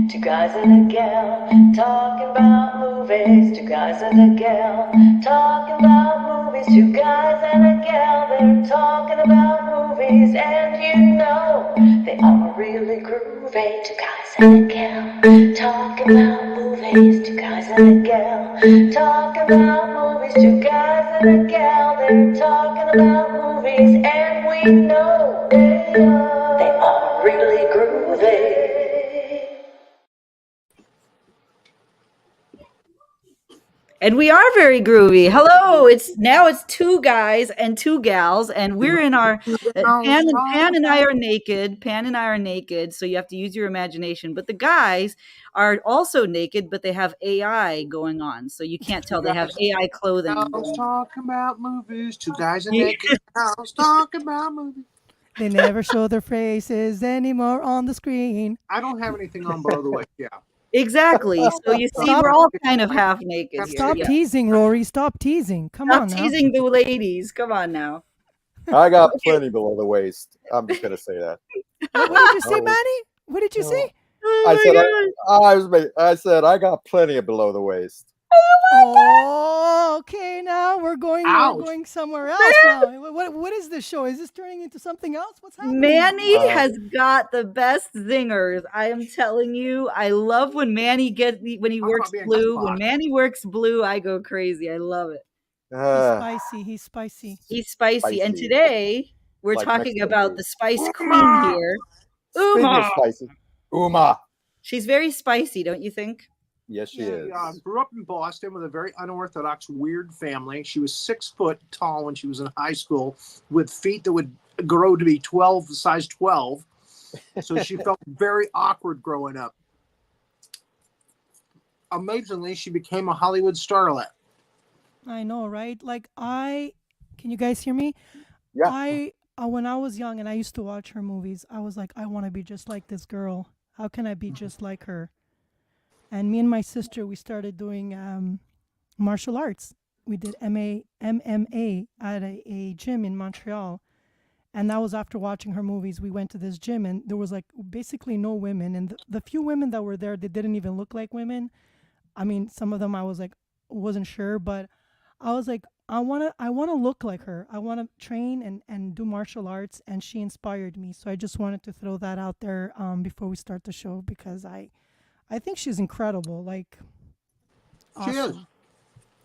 Two guys and a gal talking about movies. Two guys and a gal talking about movies. Two guys and a gal, they're talking about movies. And you know they are really groovy. Two guys and a gal talking about movies. Two guys and a gal talking about movies. Two guys and a gal, they're talking about movies. And we know they are really groovy. And we are very groovy. Hello, it's two guys and two gals, and we're in our Pan and I are naked. Pan and I are naked, so you have to use your imagination. But the guys are also naked, but they have AI going on, so you can't tell they have AI clothing. Talking about movies. Two guys in naked house talking about movies. They never show their faces anymore on the screen. I don't have anything on below the waist. Yeah. Exactly. So you see, Stop. we're all kind of half naked. Stop here. teasing, Rory. Stop teasing. Come Stop on now. teasing the ladies. Come on now. I got plenty below the waist. I'm just gonna say that. What did you say, Manny? What did you say? I said I got plenty of below the waist. Oh, okay. Now we're going somewhere else. Now, what is this show? Is this turning into something else? What's happening? Manny has got the best zingers. I am telling you. I love when Manny works blue. When Manny works blue, I go crazy. I love it. He's spicy. He's spicy. And today we're talking about the spice queen here. Uma. Uma. She's very spicy, don't you think? Yes, she is. Grew up in Boston with a very unorthodox, weird family. She was 6 foot tall when she was in high school, with feet that would grow to be size 12. So she felt very awkward growing up. Amazingly, she became a Hollywood starlet. I know, right? Can you guys hear me? Yeah. When I was young and I used to watch her movies, I was like, I want to be just like this girl. How can I be just like her? And me and my sister, we started doing martial arts. We did MMA at a gym in Montreal. And that was after watching her movies. We went to this gym and there was basically no women. And the few women that were there, they didn't even look like women. I mean, some of them I was wasn't sure, but I was like, I want to look like her. I want to train and do martial arts. And she inspired me. So I just wanted to throw that out there before we start the show, because I think she's incredible. Awesome. She is.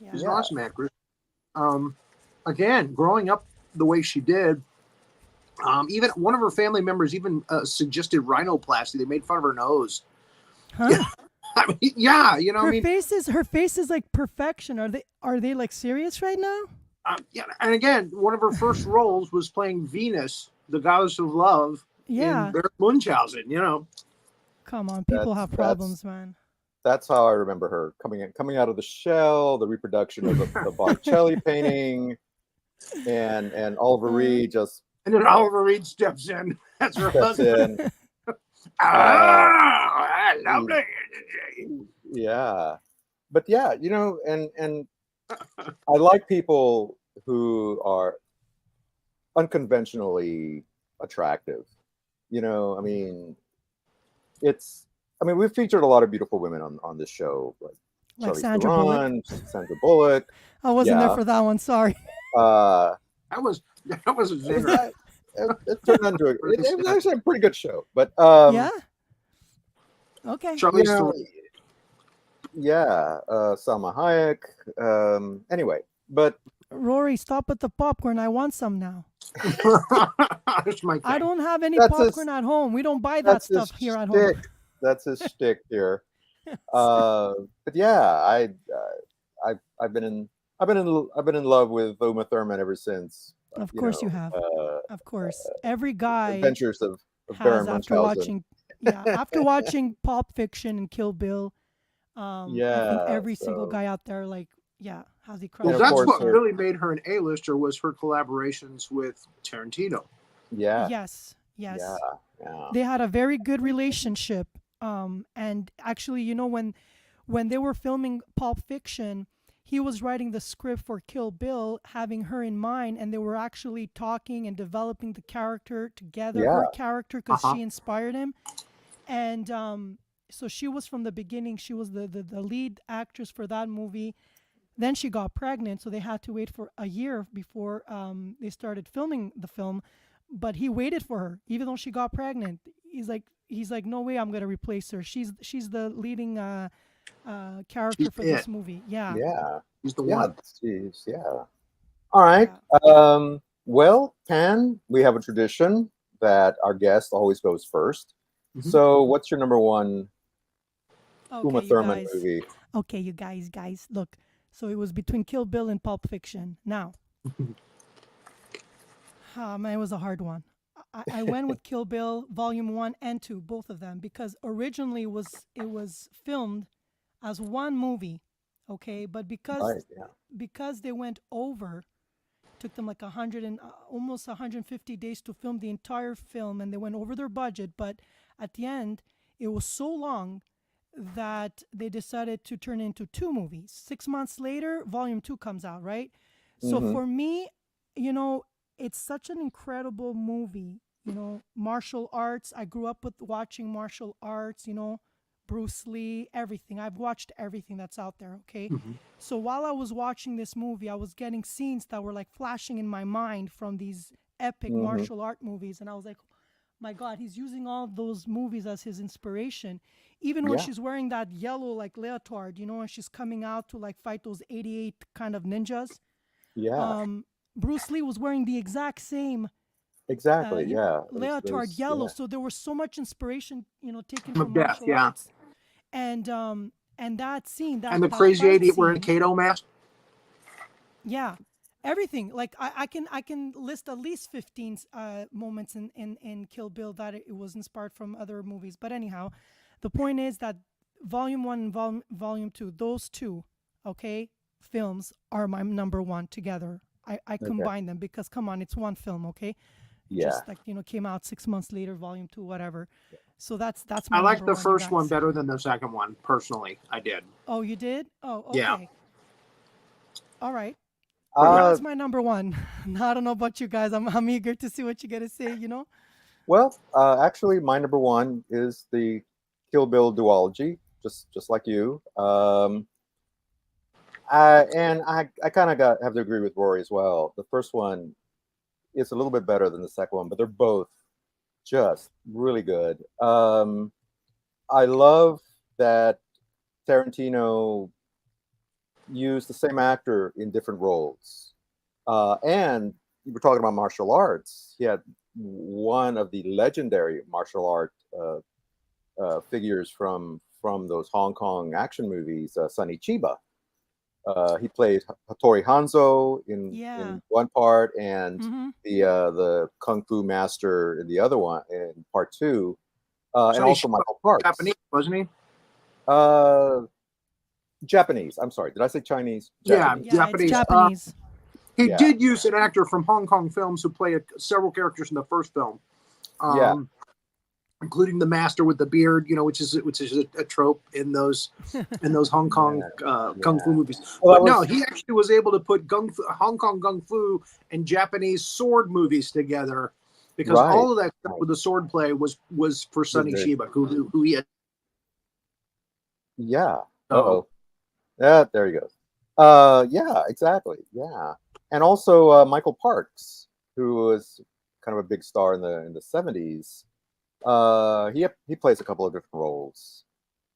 Yeah. She's an awesome actress. Again, growing up the way she did, even one of her family members even suggested rhinoplasty. They made fun of her nose. Huh? Yeah. I mean, yeah, her face is like perfection. Are they like serious right now? Yeah, and again, one of her first roles was playing Venus, the goddess of love. Yeah. In Baron Munchausen. Come on, people have problems, man. That's how I remember her coming out of the shell, the reproduction of the Botticelli painting, and Oliver Reed and then Oliver Reed steps in. That's her husband. Lovely. Yeah, but yeah, and I like people who are unconventionally attractive. I mean, we've featured a lot of beautiful women on this show, like Charlize Sandra Theron, Bullock. Sandra Bullock. I wasn't there for that one. Sorry. That was a zinger. It turned into it was actually a pretty good show, but yeah. Okay. Charlize Theron. Yeah, Salma Hayek. Anyway, but Rory, stop at the popcorn. I want some now. I don't have any popcorn at home. We don't buy that stuff here at home. That's his shtick here. But yeah, I've been in love with Uma Thurman ever since. Of course you have. Of course, every guy Adventures of has Baron after Munchausen. after watching Pulp Fiction and Kill Bill. I think every single guy out there, how's he crying? Well, that's what really made her an A-lister, was her collaborations with Tarantino. Yeah. Yes. Yeah. They had a very good relationship. And actually, when they were filming Pulp Fiction, he was writing the script for Kill Bill, having her in mind, and they were actually talking and developing the character together, her character, because she inspired him. And So she was from the beginning. She was the lead actress for that movie. Then she got pregnant, so they had to wait for a year before they started filming the film. But he waited for her, even though she got pregnant. He's like, no way, I'm gonna replace her. She's the leading character She's for it. this movie. Yeah, Yeah. She's the Yeah. one. Yeah. All right. yeah. Well, Pan, we have a tradition that our guest always goes 1st. Mhm. So, what's your number one Uma Okay, you Thurman guys. movie? Okay, you guys, look. So it was between Kill Bill and Pulp Fiction. Now, man, it was a hard one. I went with Kill Bill Volume 1 and 2, both of them, because originally it was filmed as one movie, okay? But Right. Yeah. because they went over, took them like 100 and almost 150 days to film the entire film, and they went over their budget. But at the end, it was so long that they decided to turn it into 2 movies. 6 months later, Volume 2 comes out, right? So Mhm. for me, you know, it's such an incredible movie. You know, martial arts. I grew up with watching martial arts, you know, Bruce Lee, everything. I've watched everything that's out there, okay? Mhm. So while I was watching this movie, I was getting scenes that were like flashing in my mind from these epic Mhm. martial art movies. And I was like, my God, he's using all those movies as his inspiration. Even when Yeah. she's wearing that yellow like leotard, you know, and she's coming out to like fight those 88 kind of ninjas. Yeah. Bruce Lee was wearing the exact same Exactly. Yeah. leotard yellow. Yeah. So there was so much inspiration, you know, taken Of from death, martial yeah. arts. And that scene, And the that crazy fight 88 wearing a scene, Kato mask. yeah, everything. Like I can list at least 15 moments in Kill Bill that it was inspired from other movies. But anyhow, the point is that Volume 1 and Volume 2, those two, okay, films are my number one together. I Okay. combine them because come on, it's one film, okay? Yeah. Just like, you know, came out 6 months later, Volume 2, whatever. So that's my I like number the one, you first one guys. better than the second one, personally. I did. Oh, you did? Oh, Yeah. okay. All right. Uh, That's my number one. I don't know about you guys. I'm eager to see what you got to say, you know? well, actually, my number one is the Kill Bill duology, just like you. I kind of have to agree with Rory as well. The first one is a little bit better than the second one, but they're both just really good. I love that Tarantino used the same actor in different roles. And you were talking about martial arts. He had one of the legendary martial art figures from those Hong Kong action movies, Sonny Chiba. He played Hattori Hanzo Yeah. in one part, and Mm-hmm. the kung fu master in the other one in part 2, and Sonny also Chiba Michael Parks. Japanese, wasn't he? Japanese. I'm sorry. Did I say Chinese? Yeah, Japanese. Yeah, Japanese. it's Japanese. He Yeah. did use an actor from Hong Kong films who played several characters in the first film. Yeah. Including the master with the beard, you know, which is a trope in those Hong Kong kung fu movies. Well, But no, he actually was able to put Hong Kong kung fu and Japanese sword movies together, because Right. all of that stuff with the sword play was for Sonny very- Chiba, who he had. Yeah. So- Uh-oh. Yeah, there he goes. Yeah, exactly. Yeah. And also Michael Parks, who was kind of a big star in the 70s. He plays a couple of different roles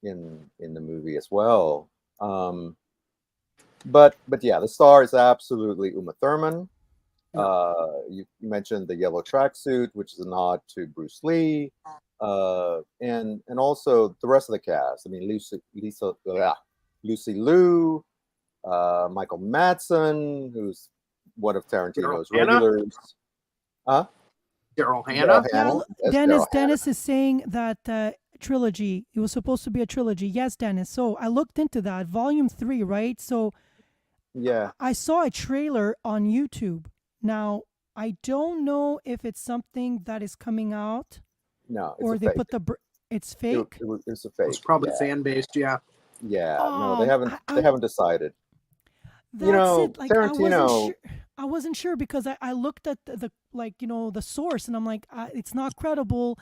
in the movie as well. But yeah, the star is absolutely Uma Thurman. You mentioned the yellow tracksuit, which is a nod to Bruce Lee, and also the rest of the cast. I mean, Lucy Liu, Michael Madsen, who's one of Tarantino's Daryl Hannah? regulars. Daryl Daryl Hannah. Yeah, Hannah. Yes, Dennis Daryl Hannah. Dennis is saying that trilogy. It was supposed to be a trilogy. Yes, Dennis. So I looked into that. Volume 3, right? So Yeah. I saw a trailer on YouTube. Now, I don't know if it's something that is coming out No, it's or a they fake. put it's fake. It's a fake. It's probably yeah. fan based, yeah. Yeah. No, they haven't. I- They haven't decided. That's know, it. Like Tarantino- I wasn't sure because I looked at the like, you know, the source and I'm like, it's not credible.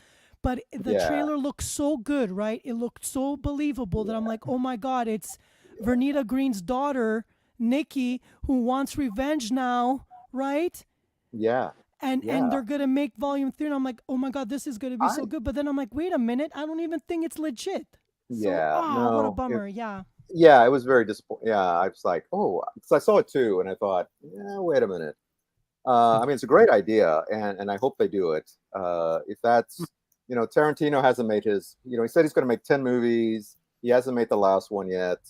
but the trailer looked so good, right? It looked so believable that I'm like, oh my God, it's Vernita Green's daughter, Nikki, who wants revenge now, right? Yeah. And they're gonna make volume 3, and I'm like, oh my God, this is gonna be so good. But then I'm like, wait a minute, I don't even think it's legit. So what a bummer. Yeah, it was very disappointing. Yeah, I was like, oh, because I saw it too, and I thought, yeah, wait a minute. I mean, it's a great idea, and I hope they do it. If that's, Tarantino hasn't made his, he said he's going to make 10 movies. He hasn't made the last one yet.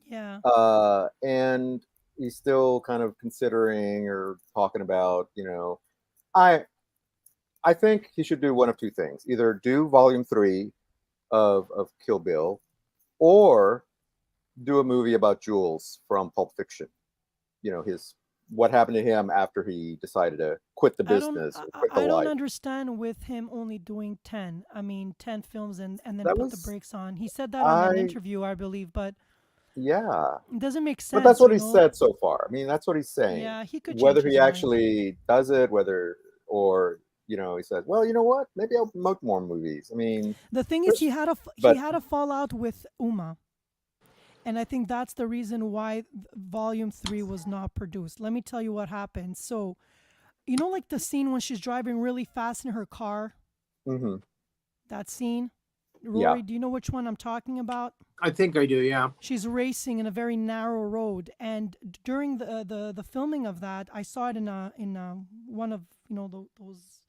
Yeah. And he's still kind of considering or talking about, I think he should do one of two things: either do volume 3 of Kill Bill, or do a movie about Jules from Pulp Fiction. What happened to him after he decided to quit the business. I don't understand with him only doing 10. I mean, 10 films and then put the brakes on. He said that on an interview, I believe, but it doesn't make sense. But that's what he said so far. I mean, that's what he's saying. Yeah, he could. Whether he actually does it, or he says, well, you know what? Maybe I'll make more movies. I mean, the thing is, he had a fallout with Uma. And I think that's the reason why volume 3 was not produced. Let me tell you what happened. So, like the scene when she's driving really fast in her car? Mm-hmm. That scene? Rory, do you know which one I'm talking about? I think I do, yeah. She's racing in a very narrow road. And during the filming of that, I saw it in one of, those,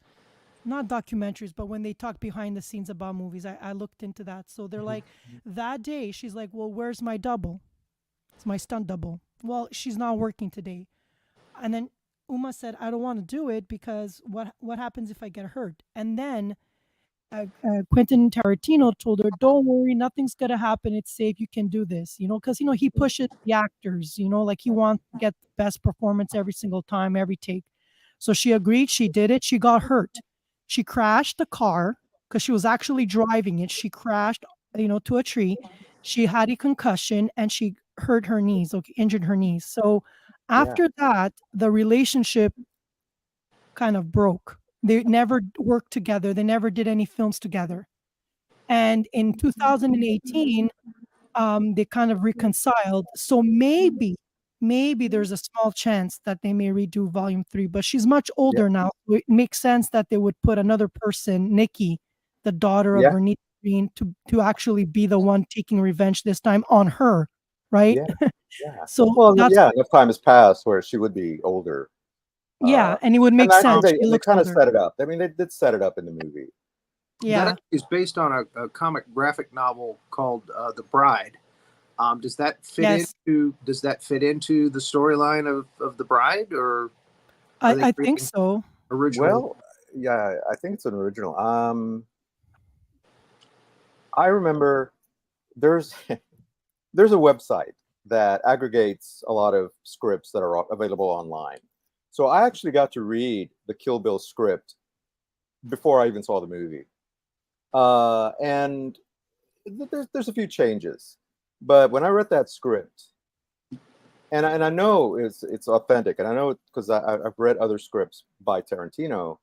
not documentaries, but when they talk behind the scenes about movies, I looked into that. So they're like, that day, she's like, well, where's my double? It's my stunt double. Well, she's not working today. And then Uma said, I don't want to do it because what happens if I get hurt? And then Quentin Tarantino told her, don't worry, nothing's going to happen. It's safe. You can do this, because, he pushes the actors, like he wants to get the best performance every single time, every take. So she agreed. She did it. She got hurt. She crashed the car because she was actually driving it. She crashed, to a tree. She had a concussion and she hurt her knees, injured her knees. So after that, the relationship kind of broke. They never worked together. They never did any films together. And in 2018, they kind of reconciled. So maybe there's a small chance that they may redo volume 3, but she's much older now. So it makes sense that they would put another person, Nikki, the daughter of Vernita Green, to actually be the one taking revenge this time on her, right? So enough time has passed where she would be older. And it would make sense. They kind of set it up. I mean, they did set it up in the movie. Yeah, that is based on a comic graphic novel called The Bride. Does that fit into the storyline of The Bride, or I think so. Original? Well, yeah, I think it's an original. I remember there's a website that aggregates a lot of scripts that are available online. So I actually got to read the Kill Bill script before I even saw the movie, and there's a few changes. But when I read that script, and I know it's authentic, and I know because I've read other scripts by Tarantino,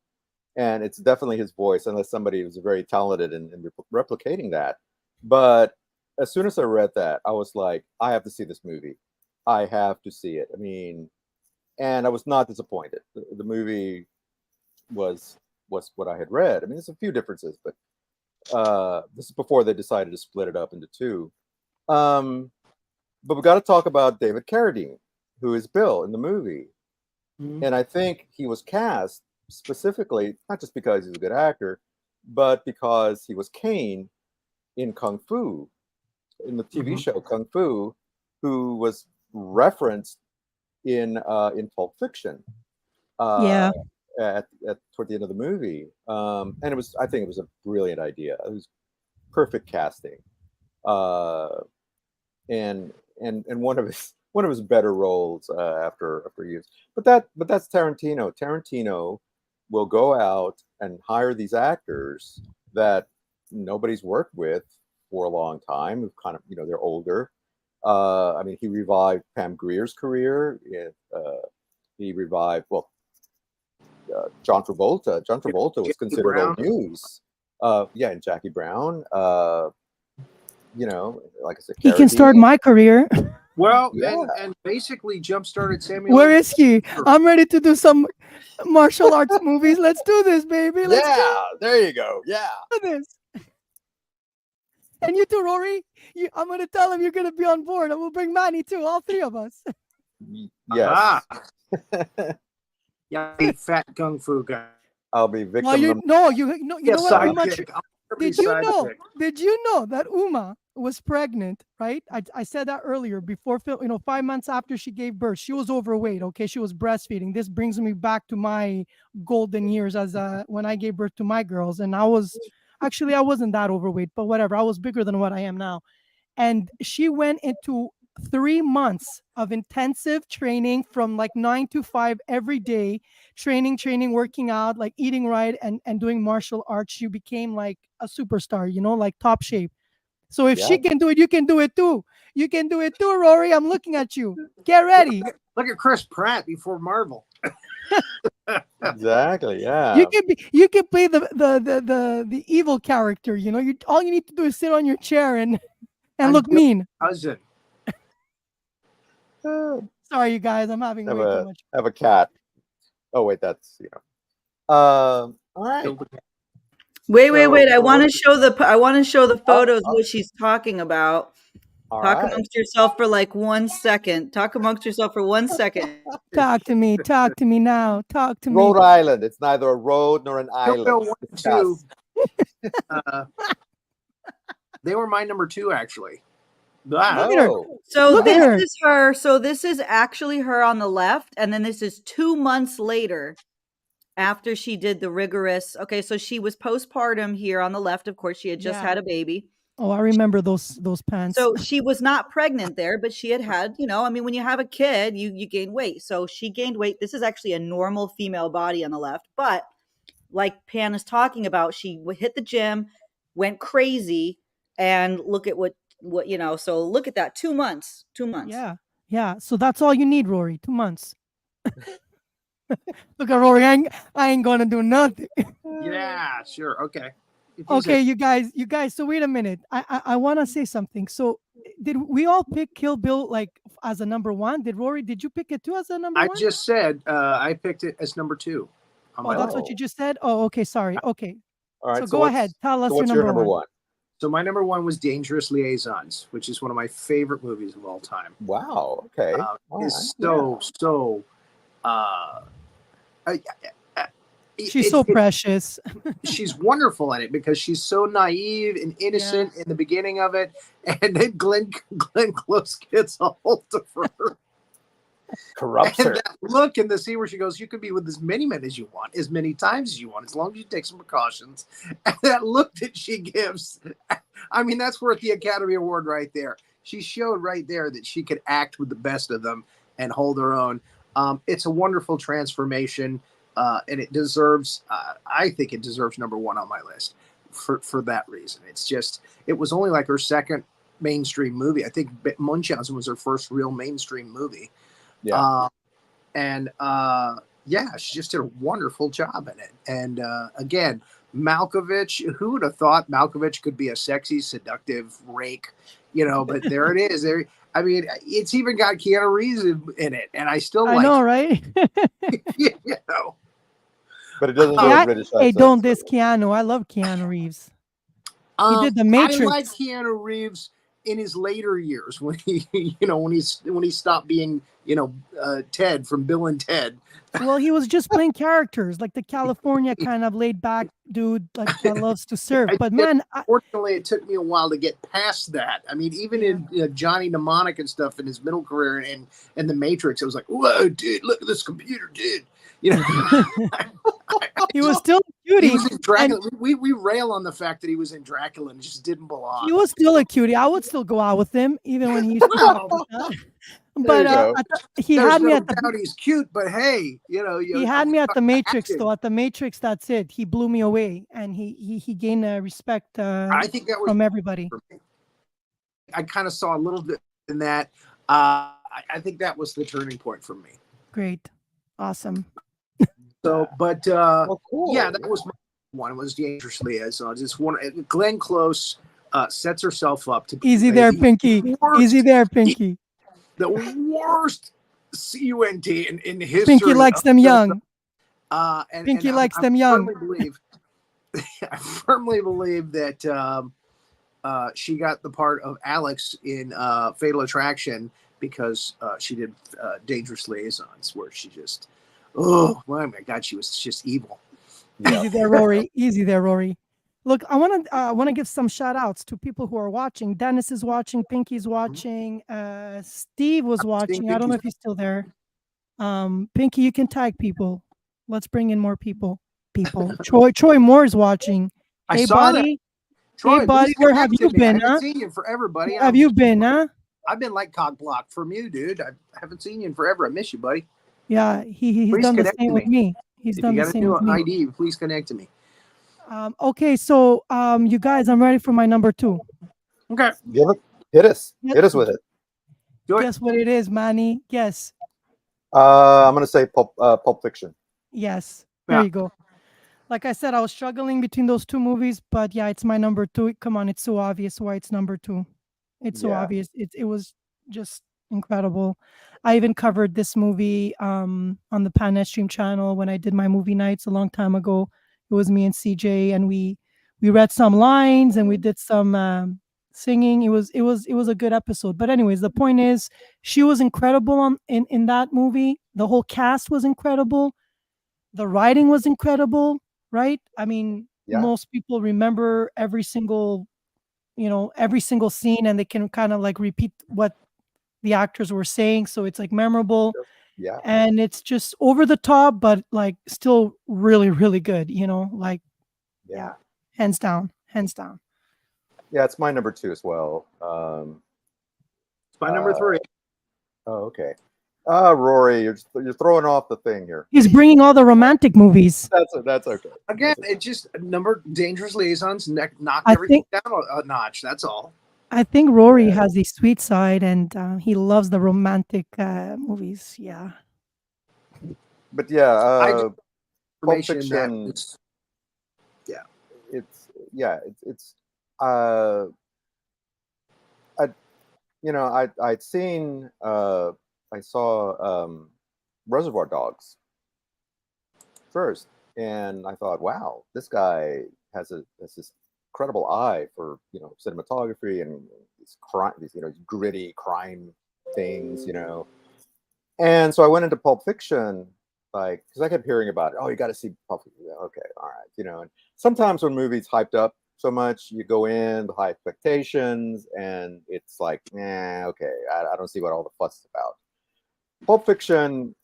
and it's definitely his voice, unless somebody was very talented in replicating that. But as soon as I read that, I was like, I have to see this movie. I have to see it. I mean, and I was not disappointed. The movie was what I had read. I mean, there's a few differences, but this is before they decided to split it up into two. But we got to talk about David Carradine, who is Bill in the movie. Mm-hmm. And I think he was cast specifically, not just because he's a good actor, but because he was Kane in Kung Fu, in the TV show Kung Fu, who was referenced in Pulp Fiction. At toward the end of the movie. And I think it was a brilliant idea. It was perfect casting. And one of his better roles after years. But that's Tarantino. Tarantino will go out and hire these actors that nobody's worked with for a long time, who kind of, they're older. I mean, he revived Pam Grier's career. He revived, John Travolta. John Travolta was considered old news Yeah, and Jackie Brown. You know, like I said, He can start Carradine. my career. Well, Yeah. and basically jump-started Samuel. Where is he? I'm ready to do some martial arts movies. Let's do this, baby. Let's Yeah, there you go. Yeah. do this. And you too, Rory. I'm going to tell him you're going to be on board, and we'll bring Manny too. All three of us. Yes. Yeah, big fat kung fu guy. I'll be victim. Well, you know what? Uma, Did Did you know that Uma was pregnant? Right? I said that earlier. Before 5 months after she gave birth, she was overweight. Okay, she was breastfeeding. This brings me back to my golden years as when I gave birth to my girls, and I wasn't that overweight, but whatever. I was bigger than what I am now, and she went into 3 months of intensive training from like 9 to 5 every day, training, working out, like eating right and doing martial arts. She became like a superstar, like top shape. So if she can do it, you can do it too. You can do it too, Rory. I'm looking at you. Get ready. Look at Chris Pratt before Marvel. Exactly. Yeah. You can play the evil character. All you need to do is sit on your chair and look mean. Cousin. Sorry, you guys. I'm having way too much. Have a cat. Oh wait, that's all right. Wait. I want to show the photos what she's talking about. Talk amongst yourself for like 1 second. Talk amongst yourself for 1 second. Talk to me now. Talk to me. Rhode Island. It's neither a road nor an island. They were my number 2, actually. So this is her. So this is actually her on the left, and then this is 2 months later, after she did the rigorous. Okay, so she was postpartum here on the left. Of course, she had just had a baby. Oh, I remember those pants. So she was not pregnant there, but she had, when you have a kid, you gain weight. So she gained weight. This is actually a normal female body on the left, but like Pan is talking about, she hit the gym, went crazy, and look at what. So look at that. 2 months. Yeah. So that's all you need, Rory. 2 months. Look at Rory. I ain't gonna do nothing. Yeah, sure. Okay. Okay, you guys. So wait a minute. I want to say something. So did we all pick Kill Bill like as a number 1? Did you pick it too as a number 1? I just said I picked it as number 2. That's what you just said? Oh, okay. Sorry. Okay. All right. So go ahead. Tell us your number one. So my number 1 was Dangerous Liaisons, which is one of my favorite movies of all time. Wow. Okay. It's She's so precious. She's wonderful in it because she's so naive and innocent in the beginning of it, and then Glenn Close gets a hold of her. Corrupts her. That look in the scene where she goes, "You can be with as many men as you want, as many times as you want, as long as you take some precautions." And that look that she gives, I mean, that's worth the Academy Award right there. She showed right there that she could act with the best of them and hold her own. It's a wonderful transformation, and it deserves. I think it deserves number 1 on my list for that reason. It was only like her second mainstream movie. I think Munchausen was her first real mainstream movie. Yeah. She just did a wonderful job in it. And again, Malkovich, who would have thought Malkovich could be a sexy, seductive rake, but there it is. I mean, it's even got Keanu Reeves in it, and I still like. I know, right? But it doesn't do a British accent. Hey, don't diss Keanu. I love Keanu Reeves. He did The Matrix. I like Keanu Reeves in his later years when he, when he stopped being, Ted from Bill and Ted. Well, he was just playing characters like the California kind of laid back dude like that loves to serve. But man, fortunately, it took me a while to get past that. I mean, even in Johnny Mnemonic and stuff in his middle career and The Matrix, it was like, whoa, dude, look at this computer, dude. He was still a cutie. He was in Dracula. We rail on the fact that he was in Dracula and just didn't belong. He was still a cutie. I would still go out with him even when he's. But he had me at the. He's cute, but hey, he had me at the Matrix though. At the Matrix, that's it. He blew me away, and he gained respect. I think that was from everybody. I kind of saw a little bit in that. I think that was the turning point for me. Great, awesome. So, but cool. yeah, that was one was Dangerous Liaisons. It's one. Glenn Close sets herself up to Easy there, Pinky. Easy there, Pinky. The worst CUNT in history. Pinky likes them young. Pinky likes them young. I firmly believe that she got the part of Alex in Fatal Attraction because she did Dangerous Liaisons, where she just, oh my God, she was just evil. Yeah. Easy there, Rory. Easy there, Rory. Look, I want to give some shout outs to people who are watching. Dennis is watching. Pinky's watching. Steve was watching. I don't know if he's still there. Pinky, you can tag people. Let's bring in more people. Troy Moore's watching. I saw buddy. that. Troy, hey, buddy, where have you been? I haven't seen you forever, buddy. Where have you been, huh? I've been like cock blocked from you, dude. I haven't seen you in forever. I miss you, buddy. Yeah, he's done the same with me. He's done the same with me. If you got a new ID, please connect to me. Okay, so you guys, I'm ready for my number 2. Okay. Hit us with it. Guess what it is, Manny? Guess. I'm gonna say Pulp Fiction. Yes. There you go. Like I said, I was struggling between those two movies, but yeah, it's my number 2. Come on, it's so obvious why it's number 2. It's so obvious. It was just incredible. I even covered this movie on the PanOrea Stream channel when I did my movie nights a long time ago. It was me and CJ, and we read some lines and we did some singing. It was a good episode. But anyways, the point is, she was incredible in that movie. The whole cast was incredible. The writing was incredible, right? I mean, most people remember every single scene, and they can kind of like repeat what the actors were saying. So it's like memorable. Yeah. And it's just over the top, but like still really, really good, like, yeah, hands down. Yeah, it's my number 2 as well. It's my number 3. Oh, okay. Rory, you're throwing off the thing here. He's bringing all the romantic movies. That's okay. Again, it just Dangerous Liaisons knocked everything down a notch. That's all. I think Rory has the sweet side, and he loves the romantic movies. Yeah. But yeah, Pulp Fiction. Fiction. I'd seen. I saw Reservoir Dogs first, and I thought, wow, this guy has this incredible eye for cinematography and these gritty crime things, And so I went into Pulp Fiction, like, because I kept hearing about it. Oh, you got to see Pulp Fiction. Okay, all right, And sometimes when movies hyped up so much, you go in with high expectations, and it's like, okay, I don't see what all the fuss is about. Pulp Fiction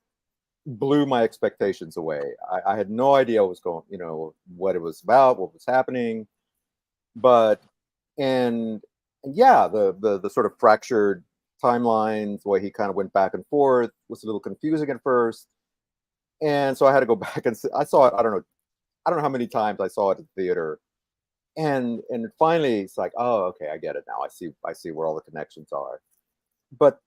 blew my expectations away. I had no idea what was what it was about, what was happening. But the sort of fractured timelines, the way he kind of went back and forth was a little confusing at first. And so I had to go back and I saw it. I don't know how many times I saw it at the theater. And finally it's like, oh, okay, I get it now. I see where all the connections are. But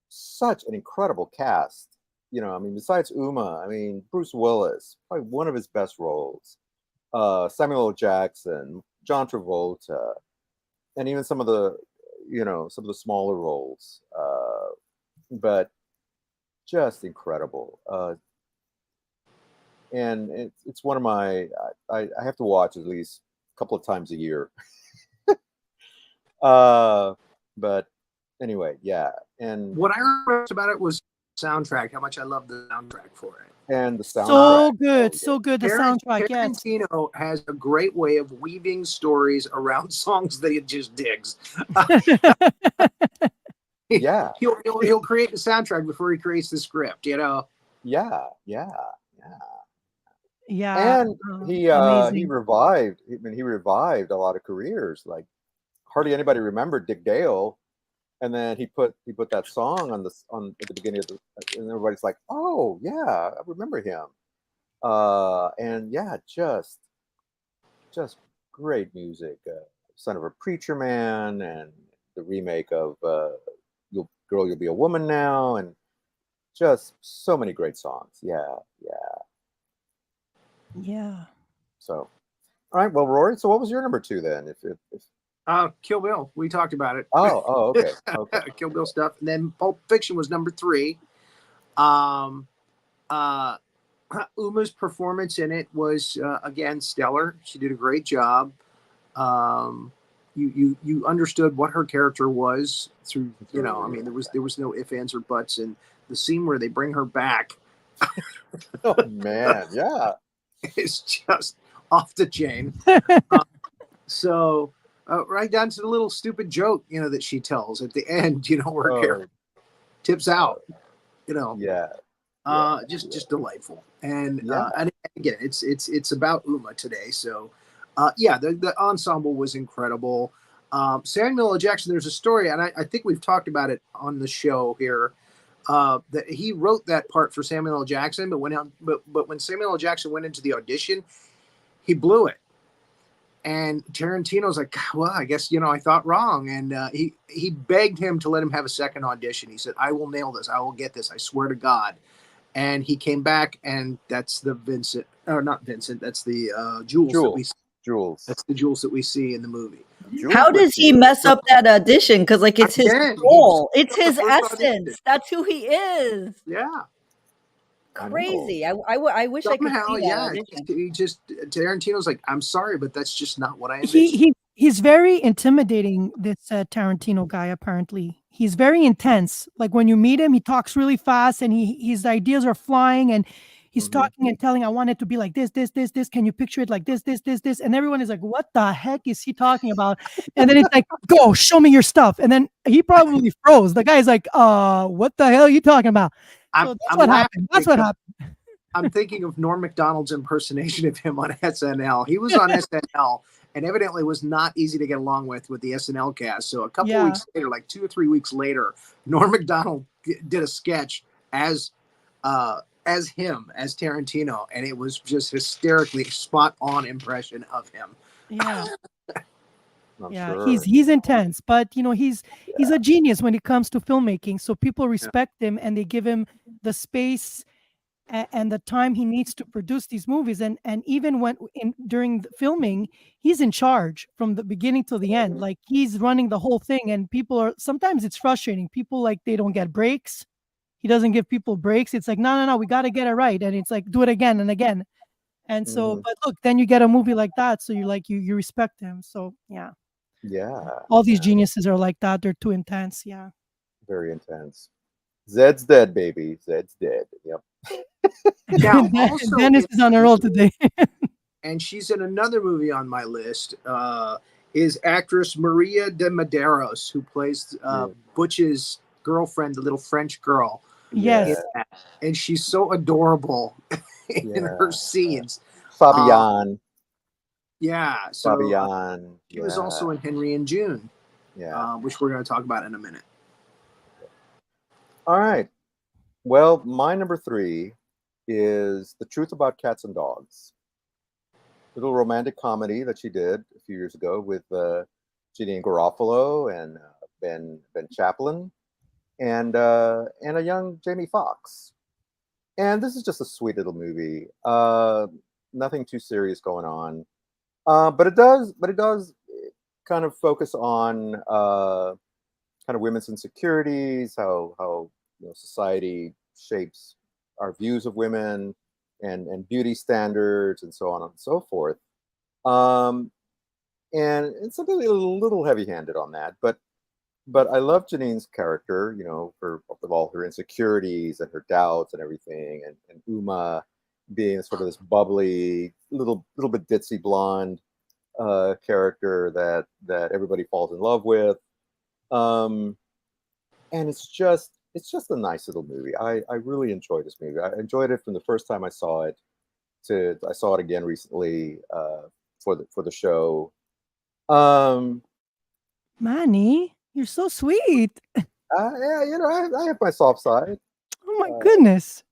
such an incredible cast. Besides Uma, Bruce Willis, probably one of his best roles. Samuel L. Jackson, John Travolta, and even some of the smaller roles. But just incredible. And it's one of my, I have to watch at least a couple of times a year. But anyway, yeah. And what I remember about it was soundtrack, how much I love the soundtrack for it. And the soundtrack. So good. The soundtrack, Tarantino has a great way of weaving stories around songs that he just digs. Yeah. He'll create the soundtrack before he creates the script, Yeah. Yeah. And he revived a lot of careers. Like hardly anybody remembered Dick Dale. And then he put that song at the beginning of and everybody's like, oh yeah, I remember him. And yeah, just great music. Son of a Preacher Man, and the remake of You'll Be a Woman Now, and just so many great songs. Yeah. Yeah. So All right. Well, Rory. So, what was your number 2 then? If Kill Bill. We talked about it. okay. Okay. Kill Bill stuff. And then Pulp Fiction was number 3. Um, Uma's performance in it was again stellar. She did a great job. You understood what her character was through. I mean, there was no ifs, ands, or buts. And the scene where they bring her back, Oh man, yeah. is just off the chain. So right down to the little stupid joke, that she tells at the end, where her character tips out. Yeah. Just delightful. And Yeah. and again, it's about Uma today. So the ensemble was incredible. Samuel L. Jackson, there's a story, and I think we've talked about it on the show here, that he wrote that part for Samuel L. Jackson, but when Samuel L. Jackson went into the audition, he blew it. And Tarantino's like, well, I guess, I thought wrong. And he begged him to let him have a second audition. He said, I will nail this. I will get this. I swear to God. And he came back, and that's the Vincent, or not Vincent, that's the Jules. Jules. That's the Jules that we see in the movie. Jules How does he mess up that audition? Because it's his Again, soul. It's his the first audition. essence. That's who he is. Yeah. Crazy. I wish I could Somehow, see that yeah. audition. He just Tarantino's like, I'm sorry, but that's just not what I envisioned. He's very intimidating, this Tarantino guy. Apparently, he's very intense. Like when you meet him, he talks really fast, and his ideas are flying, and he's talking and telling, I want it to be like this. Can you picture it like this? And everyone is like, what the heck is he talking about? And then it's like, go, show me your stuff. And then he probably froze. The guy's like, what the hell are you talking about? So that's what happened. That's what happened. I'm thinking of Norm Macdonald's impersonation of him on SNL. He was on SNL and evidently was not easy to get along with the SNL cast. So a couple of weeks later, like 2 or 3 weeks later, Norm Macdonald did a sketch as him, as Tarantino, and it was just hysterically spot on impression of him. Yeah. Sure. He's intense, but he's a genius when it comes to filmmaking. So people respect him, and they give him the space and the time he needs to produce these movies. And even during the filming, he's in charge from the beginning to the end. Like he's running the whole thing. And sometimes it's frustrating. People, like, they don't get breaks. He doesn't give people breaks. It's like, no, we got to get it right. And it's like, do it again and again. And so, but look, then you get a movie like that. So you're like, you respect him. So yeah. Yeah. All these geniuses are like that. They're too intense. Yeah. Very intense. Zed's dead, baby. Zed's dead. Yep. Now, also Dennis is on a roll today. And she's in another movie on my list, is actress Maria de Medeiros, who plays Butch's girlfriend, the little French girl. Yes. And she's so adorable in her scenes. Fabian. So Fabian. she was also in Henry and June, which we're going to talk about in a minute. All right. Well, my number 3 is The Truth About Cats and Dogs. Little romantic comedy that she did a few years ago with Jeanine Garofalo and Ben Chaplin and a young Jamie Foxx. And this is just a sweet little movie. Nothing too serious going on. But it does kind of focus on kind of women's insecurities, how society shapes our views of women and beauty standards and so on and so forth. And it's a little heavy-handed on that, but I love Janine's character, with all her insecurities and her doubts and everything, and Uma being sort of this bubbly, little bit ditzy blonde character that everybody falls in love with. And it's just a nice little movie. I really enjoyed this movie. I enjoyed it from the first time I saw it I saw it again recently for the show. Manny, you're so sweet. Yeah, I have my soft side. Oh my goodness.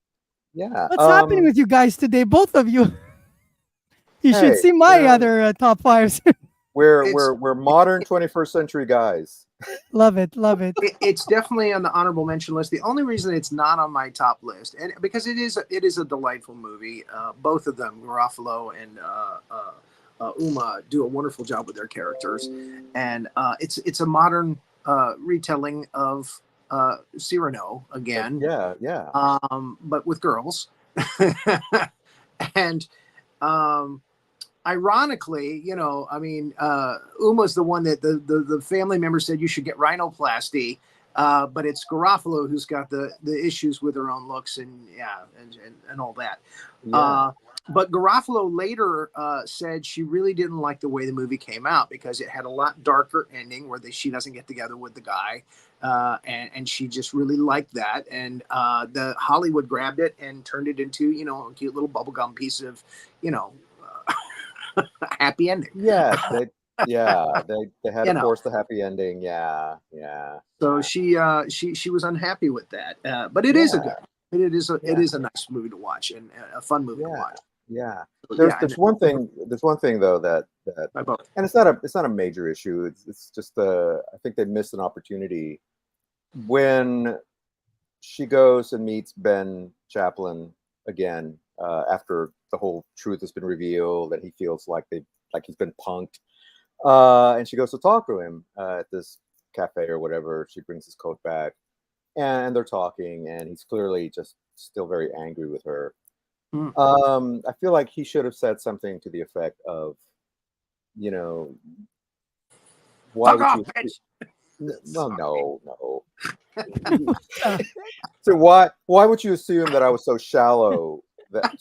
Yeah. What's happening with you guys today? Both of you. You should see my other top 5s. We're modern 21st century guys. Love it. It's definitely on the honorable mention list. The only reason it's not on my top list, and because it is a delightful movie, both of them, Garofalo and Uma do a wonderful job with their characters, and it's a modern retelling of Cyrano again, Yeah. but with girls, and ironically, I mean, Uma's the one that the family member said you should get rhinoplasty, but it's Garofalo who's got the issues with her own looks and all that. Yeah. But Garofalo later said she really didn't like the way the movie came out because it had a lot darker ending where she doesn't get together with the guy, and she just really liked that. And the Hollywood grabbed it and turned it into a cute little bubblegum piece of happy ending. Yeah, they had to force the happy ending. Yeah. So she was unhappy with that, but it is a nice movie to watch and a fun movie to watch. Yeah. There's one thing though that and it's not a major issue. It's just I think they missed an opportunity when she goes and meets Ben Chaplin again after the whole truth has been revealed and he feels like he's been punked. And she goes to talk to him at this cafe or whatever. She brings his coat back and they're talking and he's clearly just still very angry with her. I feel like he should have said something to the effect of, why would you? No. So why would you assume that I was so shallow that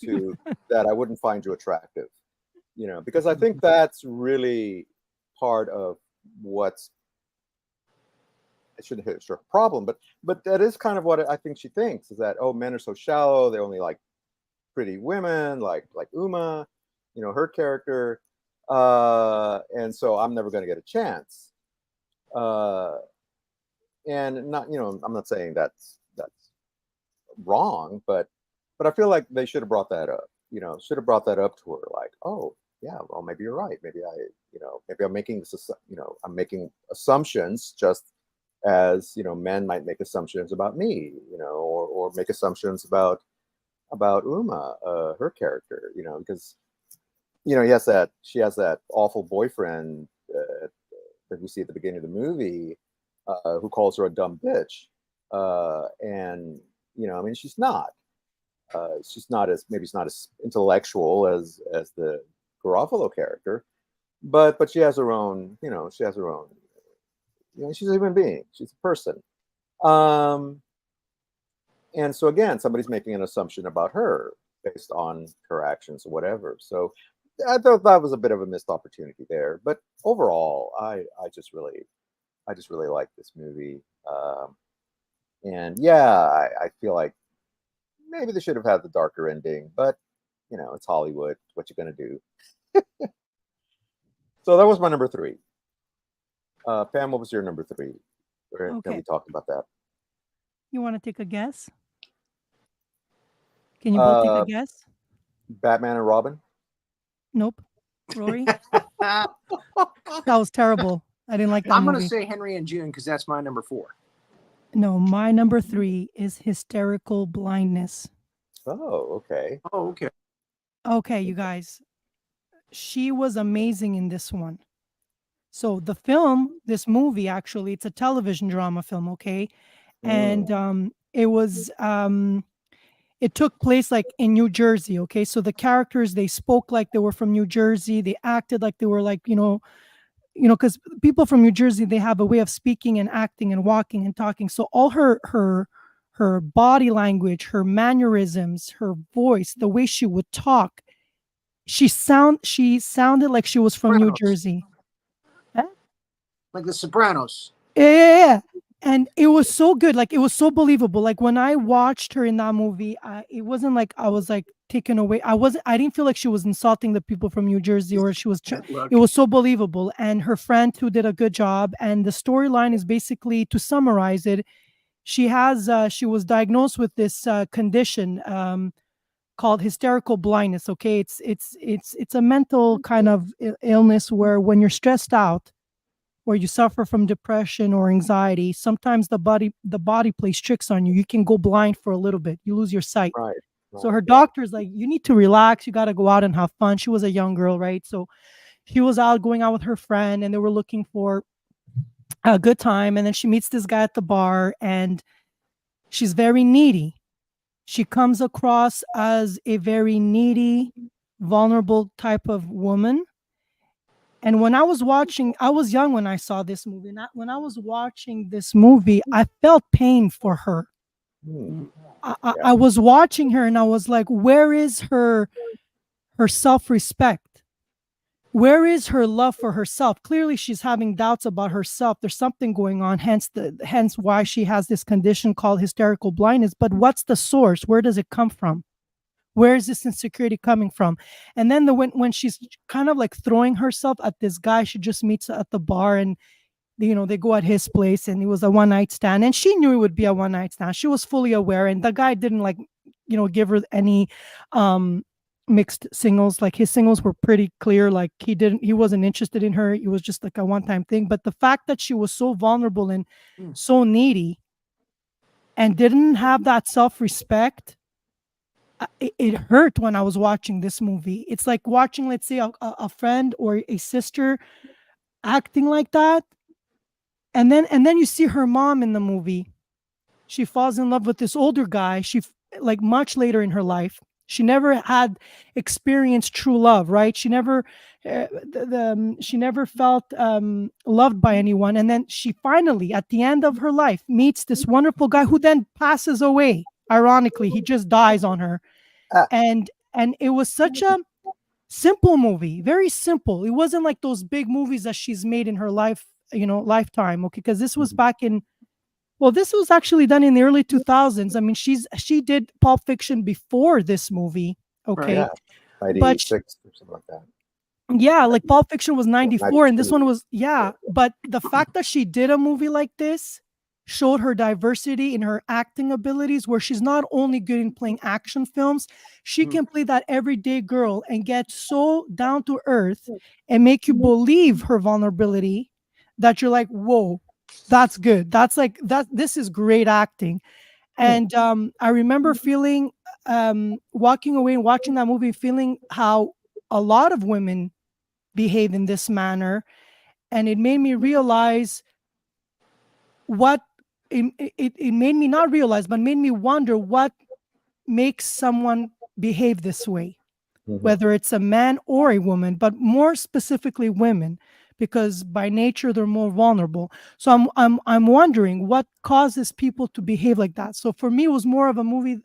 I wouldn't find you attractive? Because I think that's really part of what's I shouldn't hit a problem, but that is kind of what I think she thinks is that men are so shallow, they only like pretty women like Uma, her character, and so I'm never going to get a chance. And not, I'm not saying that's wrong, but I feel like they should have brought that up. Should have brought that up to her, like, oh yeah, well maybe you're right. Maybe maybe I'm making this. I'm making assumptions just as men might make assumptions about me. Or make assumptions about Uma, her character. Because she has that awful boyfriend that we see at the beginning of the movie. Who calls her a dumb bitch, and I mean she's not as intellectual as the Garofalo character, but she has her own she's a human being, she's a person, and so again somebody's making an assumption about her based on her actions or whatever. So I thought that was a bit of a missed opportunity there, but overall I just really like this movie. And I feel like maybe they should have had the darker ending, but it's Hollywood. What you gonna do? So that was my number 3. Pam, what was your number 3? Okay. We talked about that. You want to take a guess? Can you both take a guess? Batman and Robin? Nope. Rory? That was terrible. I didn't like that I'm movie. going to say Henry and June because that's my number 4. No, my number 3 is Hysterical Blindness. Oh, okay. Oh, okay. Okay, you guys. She was amazing in this one. So this movie, actually, it's a television drama film, okay? And it was it took place like in New Jersey, okay? So the characters, they spoke like they were from New Jersey. They acted like they were like, because people from New Jersey, they have a way of speaking and acting and walking and talking. So all her body language, her mannerisms, her voice, the way she would talk, she sounded like she was from New Jersey. Huh? Like The Sopranos. Yeah. And it was so good. Like, it was so believable. Like, when I watched her in that movie, it wasn't like I was like taken away. I didn't feel like she was insulting the people from New Jersey, or she was, it was so believable. And her friend too did a good job. And the storyline is basically, to summarize it, she was diagnosed with this condition called hysterical blindness. Okay. It's a mental kind of illness where when you're stressed out, or you suffer from depression or anxiety, sometimes the body plays tricks on you. You can go blind for a little bit. You lose your sight. Right. So her doctor's like, you need to relax. You got to go out and have fun. She was a young girl, right? So she was out going out with her friend, and they were looking for a good time. And then she meets this guy at the bar, and she's very needy. She comes across as a very needy, vulnerable type of woman. And when I was watching, I was young when I saw this movie. And when I was watching this movie, I felt pain for her. I was watching her, and I was like, where is her self-respect? Where is her love for herself? Clearly, she's having doubts about herself. There's something going on, hence why she has this condition called hysterical blindness. But what's the source? Where does it come from? Where is this insecurity coming from? And then when she's kind of like throwing herself at this guy she just meets at the bar, and they go at his place, and it was a one night stand, and she knew it would be a one night stand. She was fully aware, and the guy didn't give her any mixed signals. Like, his signals were pretty clear. Like, he wasn't interested in her. It was just like a one-time thing. But the fact that she was so vulnerable and so needy and didn't have that self-respect, it hurt when I was watching this movie. It's like watching, let's say, a friend or a sister acting like that, and then you see her mom in the movie. She falls in love with this older guy. Like, much later in her life. She never had experienced true love, right? She never felt loved by anyone. And then she finally, at the end of her life, meets this wonderful guy who then passes away. Ironically, he just dies on her. And it was such a simple movie, very simple. It wasn't like those big movies that she's made in her lifetime. Okay, because this was back in. Well, this was actually done in the early 2000s. I mean, she did Pulp Fiction before this movie. Okay. Yeah, 96 or something like that. Yeah, like Pulp Fiction was 94, and this one was, but the fact that she did a movie like this showed her diversity in her acting abilities, where she's not only good in playing action films, she can play that everyday girl and get so down to earth and make you believe her vulnerability that you're like, whoa, that's good. That's like that. This is great acting. And I remember feeling, walking away and watching that movie, feeling how a lot of women behave in this manner. And it made me realize it made me not realize, but made me wonder what makes someone behave this way, whether it's a man or a woman, but more specifically women, because by nature they're more vulnerable. So I'm wondering what causes people to behave like that. So for me, it was more of a movie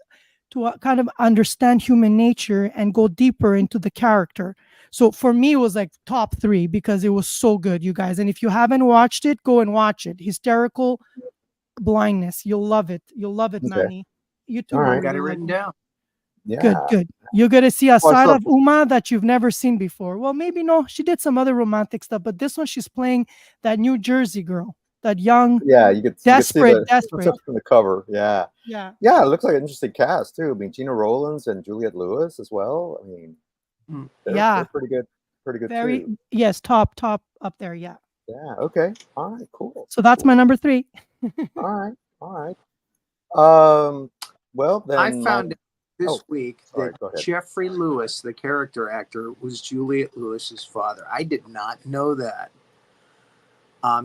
to kind of understand human nature and go deeper into the character. So for me, it was like top 3 because it was so good, you guys. And if you haven't watched it, go and watch it. Hysterical Blindness. You'll love it. You'll love it, Manny. You too. All right, got it written down. Yeah. Good. You're going to see a side of Uma that you've never seen before. Well, maybe no. She did some other romantic stuff, but this one she's playing that New Jersey girl, that young, you could desperate. From the cover. Yeah. Yeah. It looks like an interesting cast too. I mean, Gina Rowlands and Juliette Lewis as well. I mean, they're pretty good. Pretty good. Very too. Yes, top up there. Yeah. Yeah. Okay. All right. Cool. So that's my number 3. All right. Well, then I found this week sorry, that Jeffrey Lewis, the character actor, was Juliette Lewis's father. I did not know that.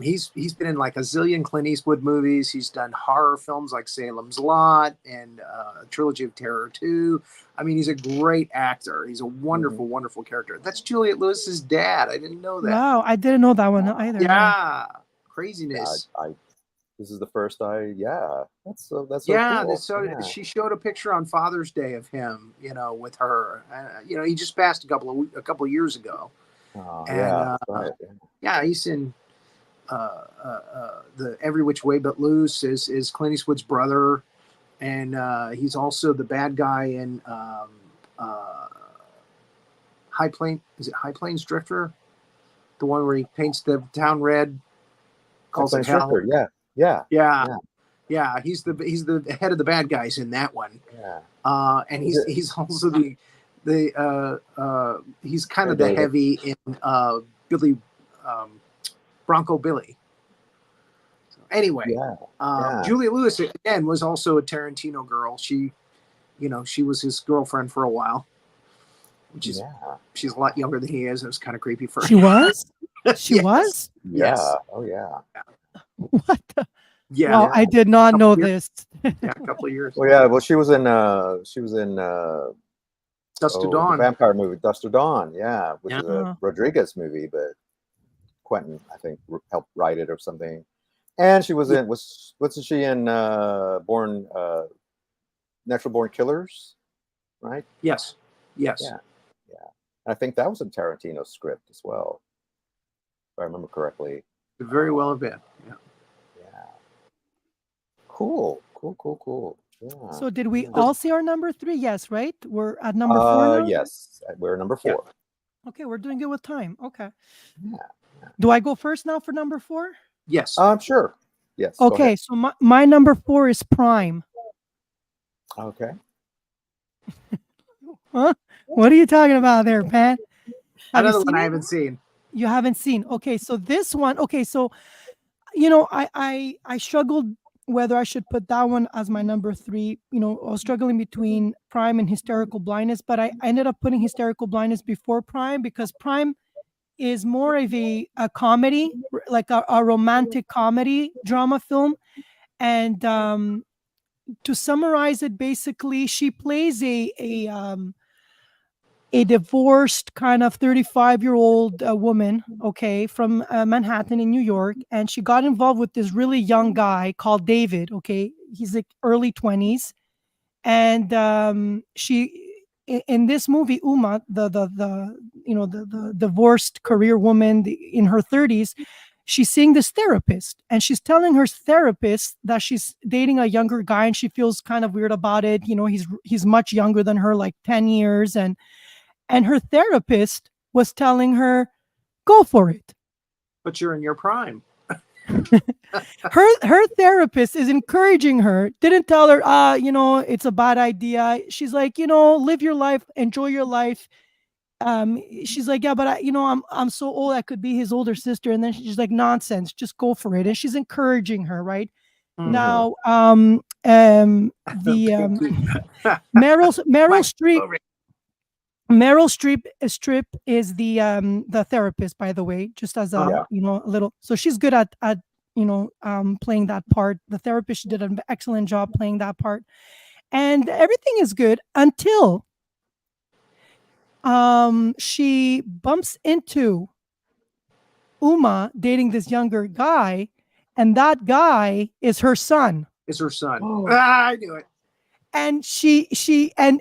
He's been in like a zillion Clint Eastwood movies. He's done horror films like Salem's Lot and a Trilogy of Terror 2. I mean, he's a great actor. He's a wonderful, wonderful character. That's Juliette Lewis's dad. I didn't know that. Wow, I didn't know that one either. Yeah, craziness. This is the first that's so cool. She showed a picture on Father's Day of him, with her. He just passed a couple of years ago. He's in the Every Which Way But Loose is Clint Eastwood's brother, and he's also the bad guy in High Plains Drifter, the one where he paints the town red, calls it hell. Yeah. He's the head of the bad guys in that one. Yeah. And he's also he's kind of the heavy in Billy, Bronco Billy. So anyway, Juliette Lewis again was also a Tarantino girl. She was his girlfriend for a while. She's Yeah. she's a lot younger than he is, and it's kind of creepy for She her. was. She Yes. was. Yeah. Yes. Oh yeah. What? Yeah. Wow, Yeah. I did not know Couple this. Yeah, a couple of years. Well, yeah. Well, she was in Dust to the Dawn. vampire movie Dust to Dawn. Yeah, which Yeah. is a Rodriguez movie, but Quentin, I think, helped write it or something. And she was in wasn't she in Natural Born Killers, right? Yes. Yes. Yeah, yeah. I think that was in Tarantino's script as well, if I remember correctly. Could very well have been. Yeah. Yeah. Cool. Yeah. So did we all see our number 3? Yes, right? We're at number 4 now? Yes, we're number 4. Okay, we're doing good with time. Okay. Yeah. Do I go first now for number 4? Yes. Sure. Yes. Go Okay, ahead. so my number 4 is Prime. Okay. Huh? What are you talking about there, Pat? Have you Another seen one I it? haven't seen. You haven't seen. Okay, so this one. Okay, so I struggled whether I should put that one as my number 3. I was struggling between Prime and Hysterical Blindness, but I ended up putting Hysterical Blindness before Prime because Prime is more of a comedy, like a romantic comedy drama film. And to summarize it, basically, she plays a divorced kind of 35-year-old woman, okay, from Manhattan in New York, and she got involved with this really young guy called David. Okay, he's like early 20s, and she in this movie, Uma, the divorced career woman in her 30s, she's seeing this therapist, and she's telling her therapist that she's dating a younger guy, and she feels kind of weird about it. He's much younger than her, like 10 years, and her therapist was telling her, go for it. But you're in your prime. Her therapist is encouraging her, didn't tell her, it's a bad idea. She's like, live your life, enjoy your life. She's like, yeah, but I'm so old, I could be his older sister. And then she's like, nonsense, just go for it. And she's encouraging her, right? Mhm. Now, the Meryl Streep. Meryl Streep is the therapist, by the way, just as a little. So she's good at playing that part. The therapist, she did an excellent job playing that part, and everything is good until she bumps into Uma dating this younger guy, and that guy is her son. Is her son. Oh. I knew it. And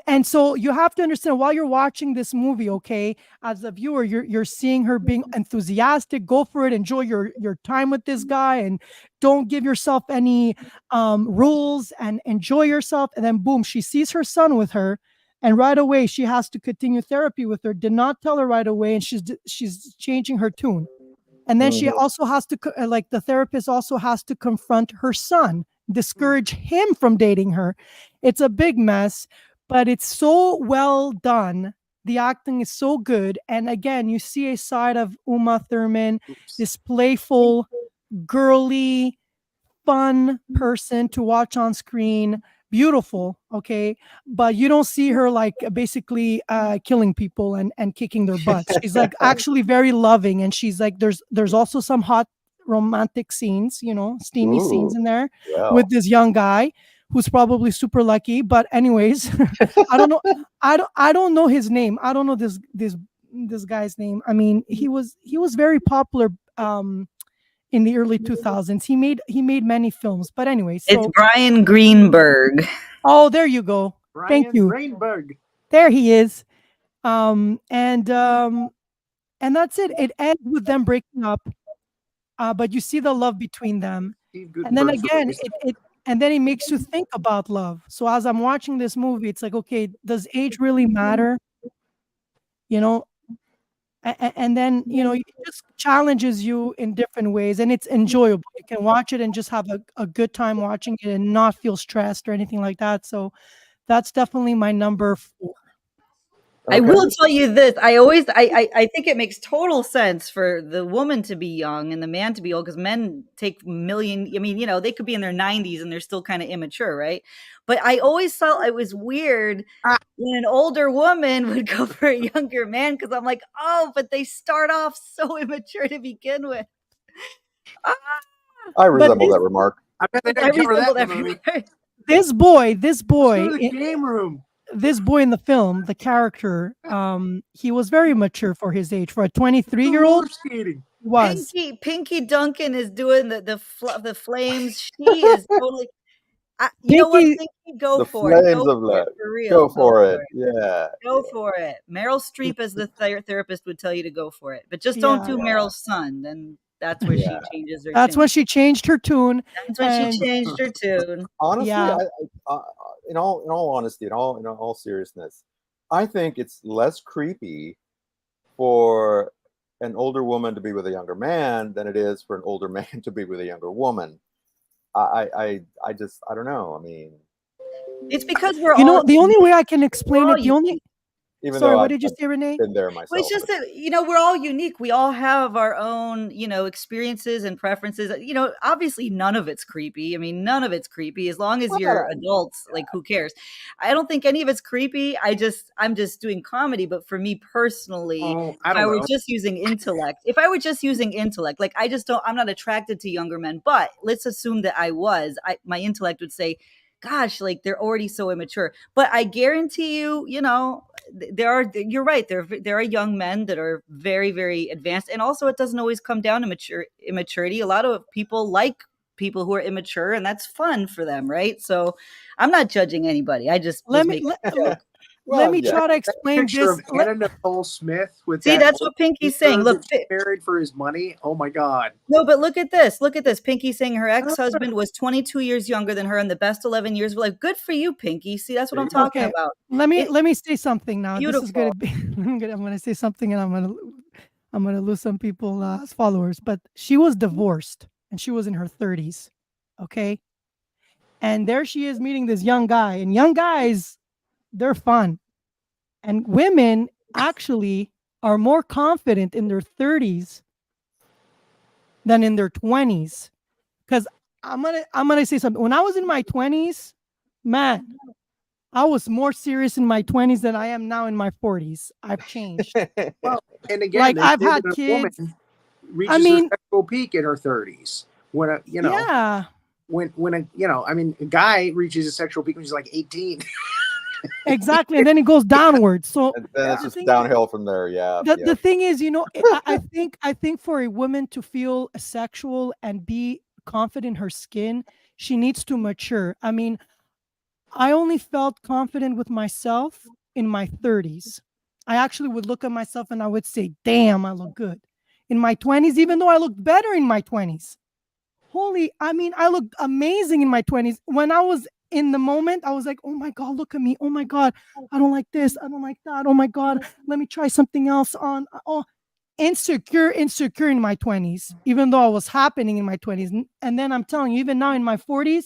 and so you have to understand while you're watching this movie, okay, as a viewer, you're seeing her being enthusiastic, go for it, enjoy your time with this guy, and don't give yourself any rules, and enjoy yourself. And then boom, she sees her son with her, and right away she has to continue therapy with her. Did not tell her right away, and she's changing her tune. And then she also has to the therapist also has to confront her son, discourage him from dating her. It's a big mess, but it's so well done. The acting is so good. And again, you see a side of Uma Thurman, this playful, girly, fun person to watch on screen. Beautiful, okay? But you don't see her like basically killing people and kicking their butts. She's like actually very loving, and she's like there's also some hot romantic scenes, steamy scenes in there with this young guy who's probably super lucky. But anyways, I don't know. I don't know his name. I don't know this guy's name. I mean, he was very popular in the early 2000s. He made many films. But anyway, so it's Brian Greenberg. Oh, there you go. Thank you. Greenberg. There he is. And that's it. It ends with them breaking up. But you see the love between them. And then again, it makes you think about love. So as I'm watching this movie, it's like, okay, does age really matter? And then, it just challenges you in different ways, and it's enjoyable. You can watch it and just have a good time watching it and not feel stressed or anything like that. So that's definitely my number 4. I will tell you this. I think it makes total sense for the woman to be young and the man to be old, because men take I mean, they could be in their 90s and they're still kind of immature, right? But I always felt it was weird when an older woman would go for a younger man, because I'm like, oh, but they start off so immature to begin with. I resemble that remark. I bet they I didn't cover resemble that in that the movie. remark. This boy, Let's go to the game room. this boy in the film, the character, he was very mature for his age. For a 23-year-old, Roller skating. was. Pinky Duncan is doing the flames. She is totally. You know what, Pinky, Pinky, go The for it. flames Go of for it, love. for real. Go for it. Yeah. Go for it. Meryl Streep as the therapist would tell you to go for it, but just don't do Meryl's son. Then that's where she changes her. That's when she changed her tune. That's when she changed her tune. Honestly, Yeah. in all honesty, in all seriousness, I think it's less creepy for an older woman to be with a younger man than it is for an older man to be with a younger woman. I don't know. I mean, It's because we're You know, the only way I can explain it, even Sorry, though what did you say, Renee? been there Well, myself. it's just that, we're all unique. We all have our own, experiences and preferences. Obviously none of it's creepy. I mean, none of it's creepy as long as you're adults. Like, who cares? I don't think any of it's creepy. I'm just doing comedy. But for me personally, if I were just using intellect, like, I'm not attracted to younger men. But let's assume that my intellect would say, gosh, like, they're already so immature. But I guarantee you, you're right. There are young men that are very, very advanced. And also, it doesn't always come down to immaturity. A lot of people like people who are immature, and that's fun for them, right? So I'm not judging anybody. I just Let me try to explain Picture this. of Anna Nicole Smith with See, that. that's what Pinky's saying. Look, married for his money. Oh my God. No, but look at this. Look at this. Pinky saying her ex-husband was 22 years younger than her in the best 11 years of life. Good for you, Pinky. See, that's what I'm talking about. Let me say something now. Beautiful. This is going to be. I'm going to say something, and I'm going to lose some people as followers. But she was divorced, and she was in her 30s. Okay, and there she is meeting this young guy, and young guys, they're fun, and women actually are more confident in their 30s than in their 20s. Because I'm gonna say something. When I was in my 20s, man, I was more serious in my 20s than I am now in my 40s. I've changed. Well, and again, like, I've had kids. Reaches her sexual peak in her 30s. When a a guy reaches a sexual peak when he's like 18. Exactly, and then it goes downwards. So and then it's just downhill from there. Yeah. The thing is, I think for a woman to feel sexual and be confident in her skin, she needs to mature. I mean, I only felt confident with myself in my 30s. I actually would look at myself and I would say, damn, I look good. In my 20s, even though I looked better in my 20s. I looked amazing in my 20s. When I was in the moment, I was like, oh my God, look at me. Oh my God, I don't like this. I don't like that. Oh my God, let me try something else on. Oh, insecure in my 20s, even though I was happening in my 20s. And then I'm telling you, even now in my 40s,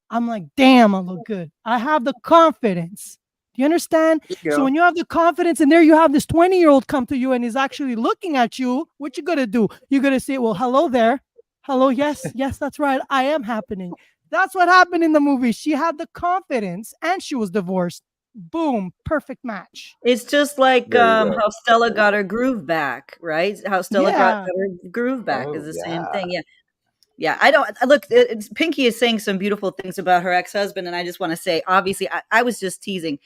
I'm like, damn, I look good. I have the confidence. Do you understand? So when you have the confidence and there you have this 20-year-old come to you and is actually looking at you, what you going to do? You're going to say, well, hello there. Hello, yes, that's right. I am happening. That's what happened in the movie. She had the confidence and she was divorced. Boom, perfect match. It's just like how Stella got her groove back, right? How Stella got her groove back is the same thing. Yeah. Yeah, I don't look. Pinky is saying some beautiful things about her ex-husband, and I just want to say, obviously, I was just teasing.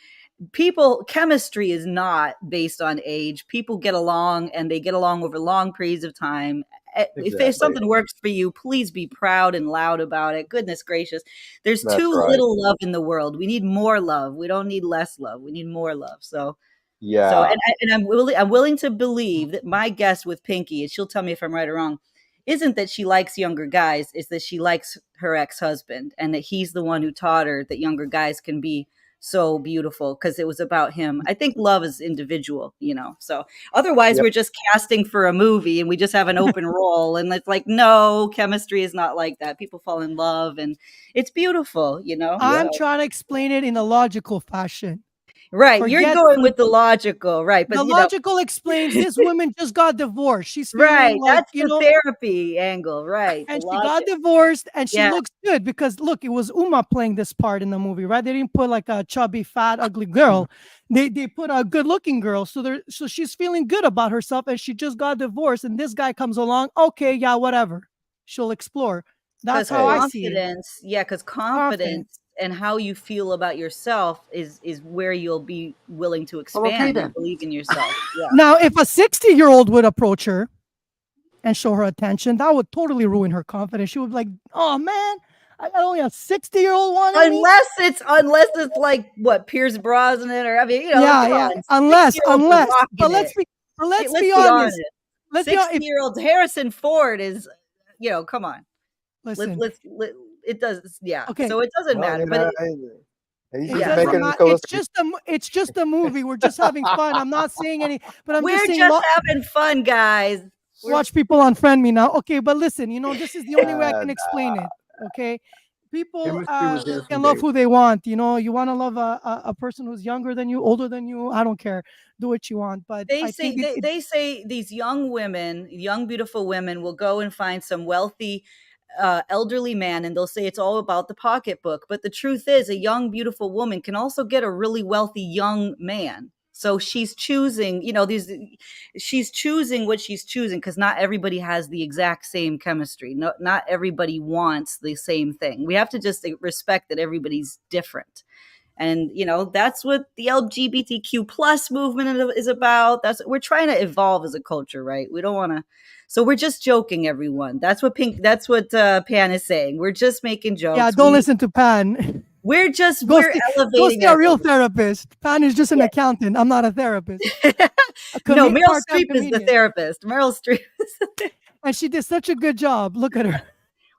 Chemistry is not based on age. People get along, and they get along over long periods of time. Exactly. If something works for you, please be proud and loud about it. Goodness gracious, there's too little love in the world. We need more love. We don't need less love. We need more love. So. Yeah. So, and I'm willing to believe that my guess with Pinky, and she'll tell me if I'm right or wrong, isn't that she likes younger guys, it's that she likes her ex-husband and that he's the one who taught her that younger guys can be so beautiful because it was about him. I think love is individual, so otherwise we're just casting for a movie and we just have an open role and it's like, no, chemistry is not like that. People fall in love and it's beautiful, I'm trying to explain it in a logical fashion. Right. You're Forget going with the logical, right? But the logical explains this woman just got divorced. She's right. feeling like, That's the therapy angle, right? The and she got logic. divorced and she Yeah. looks good because look, it was Uma playing this part in the movie, right? They didn't put like a chubby, fat, ugly girl. They put a good looking girl. So she's feeling good about herself and she just got divorced. And this guy comes along, okay, yeah, whatever. She'll explore. That's how I see it. Confidence, yeah, because confidence and how you feel about yourself is where you'll be willing to expand and believe in yourself. Yeah. Now, if a 60-year-old would approach her and show her attention, that would totally ruin her confidence. She would be like, oh man, I got only a 60-year-old wanting me. Unless it's like what Pierce Brosnan or I mean, you know, yeah. Unless, but let's be honest. 60-year-old Harrison Ford is, you know, come on. Listen, it does, yeah. Okay. So it doesn't matter, but it's just a movie. We're just having fun. I'm not saying any, but I'm we're just saying having fun, guys. Watch people unfriend me now. Okay, but listen, you know, this is the only way I can explain it. Okay. People can love who they want. You know, you want to love a person who's younger than you, older than you. I don't care. Do what you want. But they say these young women, young beautiful women, will go and find some wealthy elderly man, and they'll say it's all about the pocketbook. But the truth is, a young beautiful woman can also get a really wealthy young man. So she's choosing, you know, she's choosing what she's choosing because not everybody has the exact same chemistry. Not everybody wants the same thing. We have to just respect that everybody's different. And, you know, that's what the LGBTQ plus movement is about. We're trying to evolve as a culture, right? We don't want to. So we're just joking, everyone. That's what Pan is saying. We're just making jokes. Yeah, don't listen to Pan. We're elevating. Go see a real therapist. Pan is just an accountant. I'm not a therapist. No, Meryl Streep is the therapist. Meryl Streep and she did such a good job. Look at her.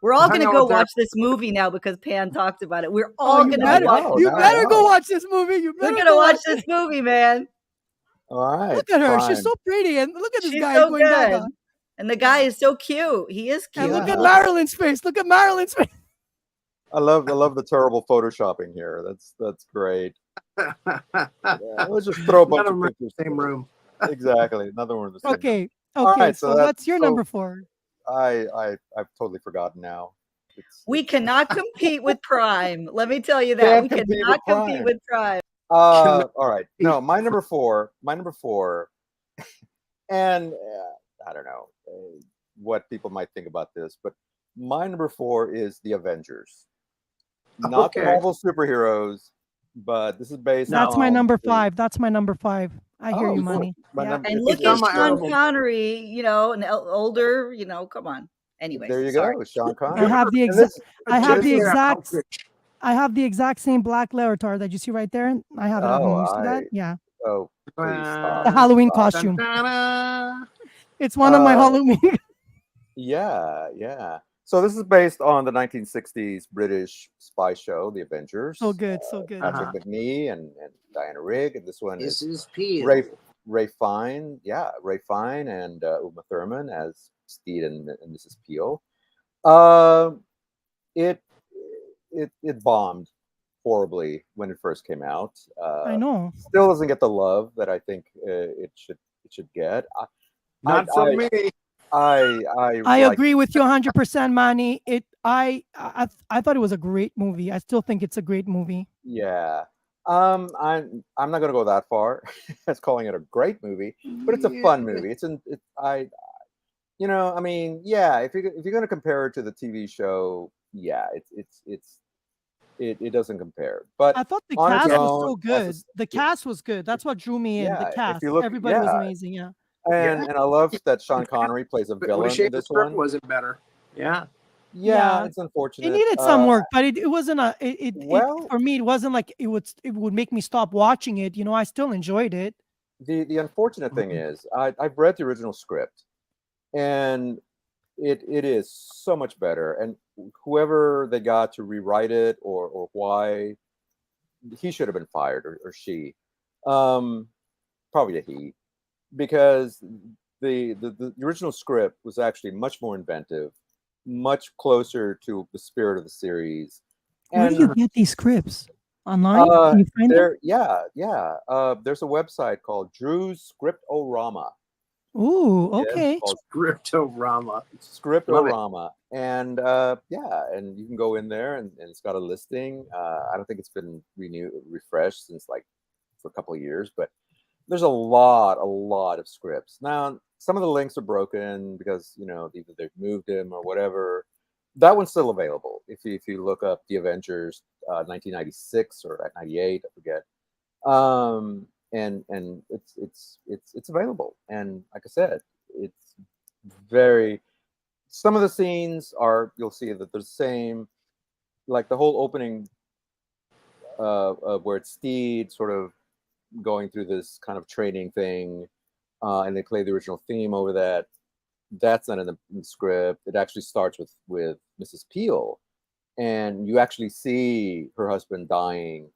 We're all going to go watch this movie now because Pan talked about it. We're all going to watch. You better go watch this movie. We're going to watch this movie, man. All right. Look at her. Fine. She's so pretty. And look at this guy so going gaga. And the guy is so cute. He is cute. And look at Marilyn's face. Look at Marilyn's face. I love the terrible photoshopping here. That's great. Let's just throw a bunch of pictures in the same room. Exactly. Another one in the same room. Okay. Right, so what's your number 4? I've totally forgotten now. We cannot compete with Prime. Let me tell you that. We cannot compete with Prime. All right. No, my number 4, and I don't know what people might think about this, but my number 4 is the Avengers. Not the Marvel superheroes, but this is based That's my number 5. That's my number 5. I hear you, Manny. And look at Sean Connery, you know, an older, you know, come on. Anyway, there you go, Sean Connery. I have the exact same black leotard that you see right there. I have it at home. You see that? Yeah. Oh, please stop. The Halloween costume. It's one of my Halloween. Yeah. So this is based on the 1960s British spy show, The Avengers. So good. Patrick Macnee and Diana Rigg, and this one is Peel. Ray Fine, Ray Fine and Uma Thurman as Steed and Mrs. Peel. It bombed horribly when it first came out. I know. Still doesn't get the love that I think it should get. Not for me. I agree with you 100%, Manny. I thought it was a great movie. I still think it's a great movie. Yeah. I'm not gonna go that far as calling it a great movie, but it's a fun movie. I mean, yeah. If you're gonna compare it to the TV show, yeah, it doesn't compare. But I thought the cast was so good. The cast was good. That's what drew me in. The cast. Everybody was amazing. Yeah. And I love that Sean Connery plays a villain in this one. Wasn't better. Yeah, it's unfortunate. It needed some work, but it wasn't for me. It wasn't like it would make me stop watching it. You know, I still enjoyed it. The unfortunate thing is, I've read the original script, and it is so much better. And whoever they got to rewrite it, or why, he should have been fired, or she, probably a he. Because the original script was actually much more inventive, much closer to the spirit of the series. Where do you get these scripts? Online? Can you find them? There's a website called Drew's Scriptorama. Ooh, Yes, okay. called Cryptorama. Scriptorama, and and you can go in there, and it's got a listing. I don't think it's been refreshed since like for a couple of years, but there's a lot of scripts. Now, some of the links are broken because either they've moved them or whatever. That one's still available if you look up The Avengers 1996 or 98, I forget. And it's available, and like I said, it's very. Some of the scenes you'll see that they're the same, like the whole opening where it's Steed sort of going through this kind of training thing, and they play the original theme over that. That's not in the script. It actually starts with Mrs. Peel, and you actually see her husband dying.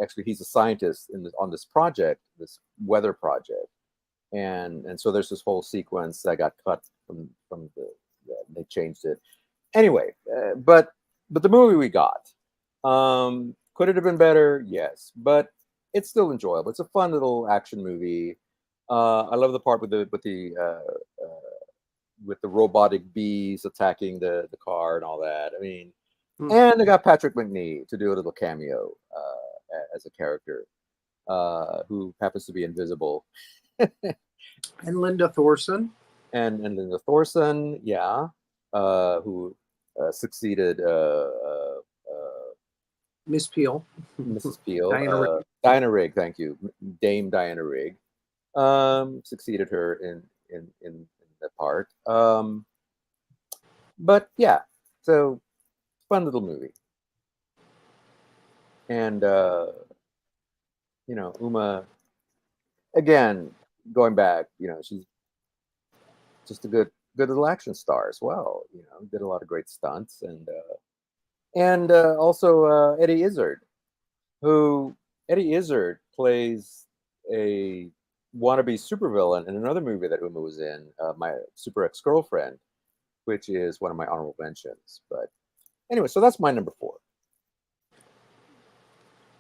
Actually, he's a scientist on this project, this weather project, and so there's this whole sequence that got cut from they changed it. Anyway, but the movie we got, could it have been better? Yes, but it's still enjoyable. It's a fun little action movie. I love the part with the robotic bees attacking the car and all that. I mean, and they got Patrick McNee to do a little cameo as a character who happens to be invisible. And Linda Thorson. And Linda Thorson, who succeeded Miss Peel. Mrs. Peel. Diana Rigg. Diana Rigg, thank you. Dame Diana Rigg succeeded her in the part. But yeah, so fun little movie. And Uma, again, going back, she's just a good little action star as well. Did a lot of great stunts, and also Eddie Izzard, who plays a wannabe supervillain in another movie that Uma was in, My Super Ex-Girlfriend, which is one of my honorable mentions. But anyway, so that's my number 4.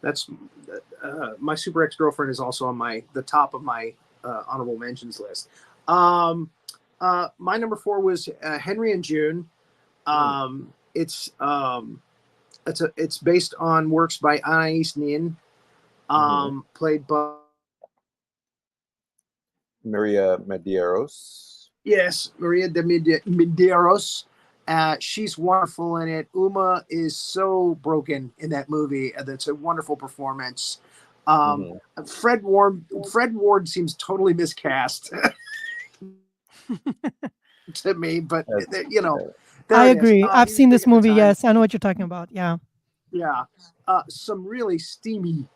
That's My Super Ex-Girlfriend is also on the top of my honorable mentions list. My number 4 was Henry and June. It's based on works by Anais Nin, played by Maria Medeiros. Yes, Maria de Medeiros. She's wonderful in it. Uma is so broken in that movie. That's a wonderful performance. Fred Ward seems totally miscast to me, but I agree. I've seen this movie. Yes, I know what you're talking about. Yeah. Yeah. Some really steamy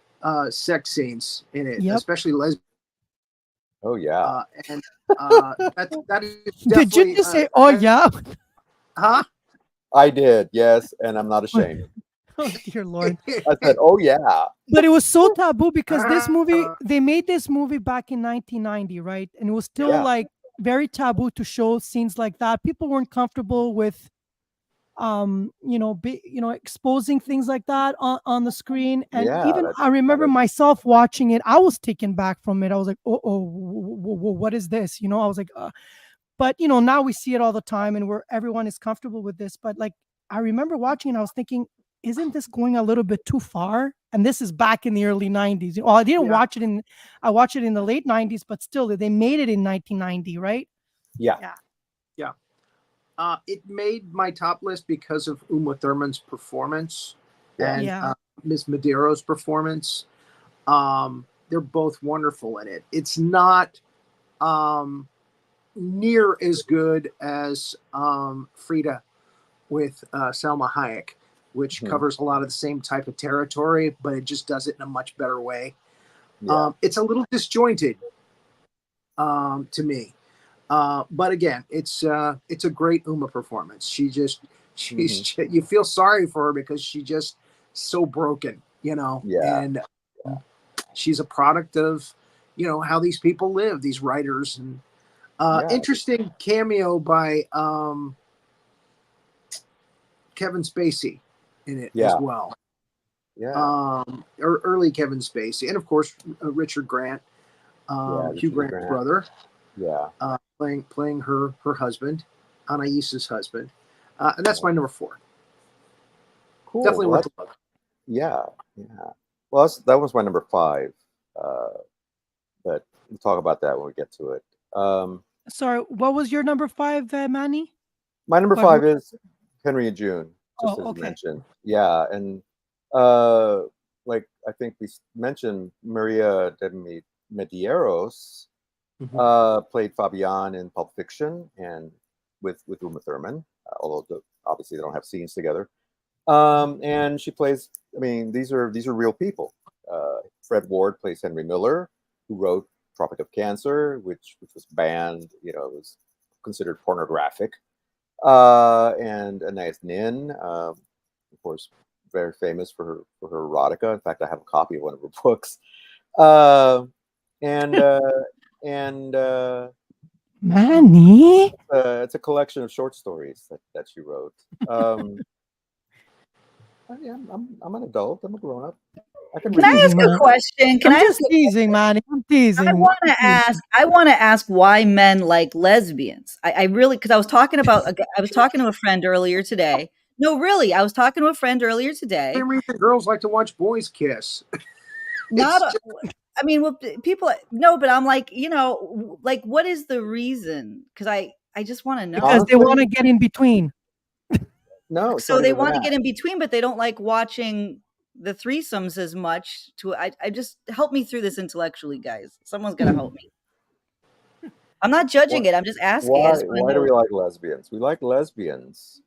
sex scenes in it, Yep. especially lesbian. Oh yeah. And that is definitely, Did you just say, "Oh yeah"? Huh? I did, yes, and I'm not ashamed. Oh dear Lord! I said, "Oh yeah," but it was so taboo because this movie, they made this movie back in 1990, right? And it was still like very taboo to show scenes like that. People weren't comfortable with, exposing things like that on the screen. And even I remember myself watching it. I was taken back from it. I was like, what is this? I was like, but now we see it all the time, and everyone is comfortable with this. But like, I remember watching, and I was thinking, isn't this going a little bit too far? And this is back in the early 90s. I didn't watch it I watched it in the late 90s, but still, they made it in 1990, right? Yeah. It made my top list because of Uma Thurman's performance and Ms. Medeiros' performance. They're both wonderful in it. It's not near as good as Frida with Salma Hayek, which covers a lot of the same type of territory, but it just does it in a much better way. It's a little disjointed to me. But again, it's a great Uma performance. She's you feel sorry for her because she's just so broken, and she's a product of, how these people live, these writers. And interesting cameo by Kevin Spacey in it as well. Early Kevin Spacey, and of course Richard Grant, Hugh Grant's brother. Yeah, playing her husband, Anaisa's husband, and that's my number 4. Cool. Definitely worth a look. Yeah. Well, that was my number 5, but we'll talk about that when we get to it. Sorry, what was your number 5, Manny? My number 5 is Henry and June, just as you okay. mentioned. Yeah, and like I think we mentioned, Maria de Medeiros played Fabian in Pulp Fiction and with Uma Thurman, although obviously they don't have scenes together. And she plays. I mean, these are real people. Fred Ward plays Henry Miller, who wrote Tropic of Cancer, which was banned. It was considered pornographic. And Anais Nin, of course, very famous for her erotica. In fact, I have a copy of one of her books. Manny, it's a collection of short stories that she wrote. I'm an adult. I'm a grown up. Can I ask a question? I'm just teasing, Manny. I'm teasing. I want to ask why men like lesbians. I really, because I was talking to a friend earlier today. No, really, I was talking to a friend earlier today. Same reason girls like to watch boys kiss. I mean, well, people no, but I'm like, like, what is the reason? Because I just want to know. Because they want to get in between. No, so they want to get in between, but they don't like watching the threesomes as much. I just help me through this intellectually, guys. Someone's gonna help me. I'm not judging it. I'm just asking. Why do we like lesbians? We like lesbians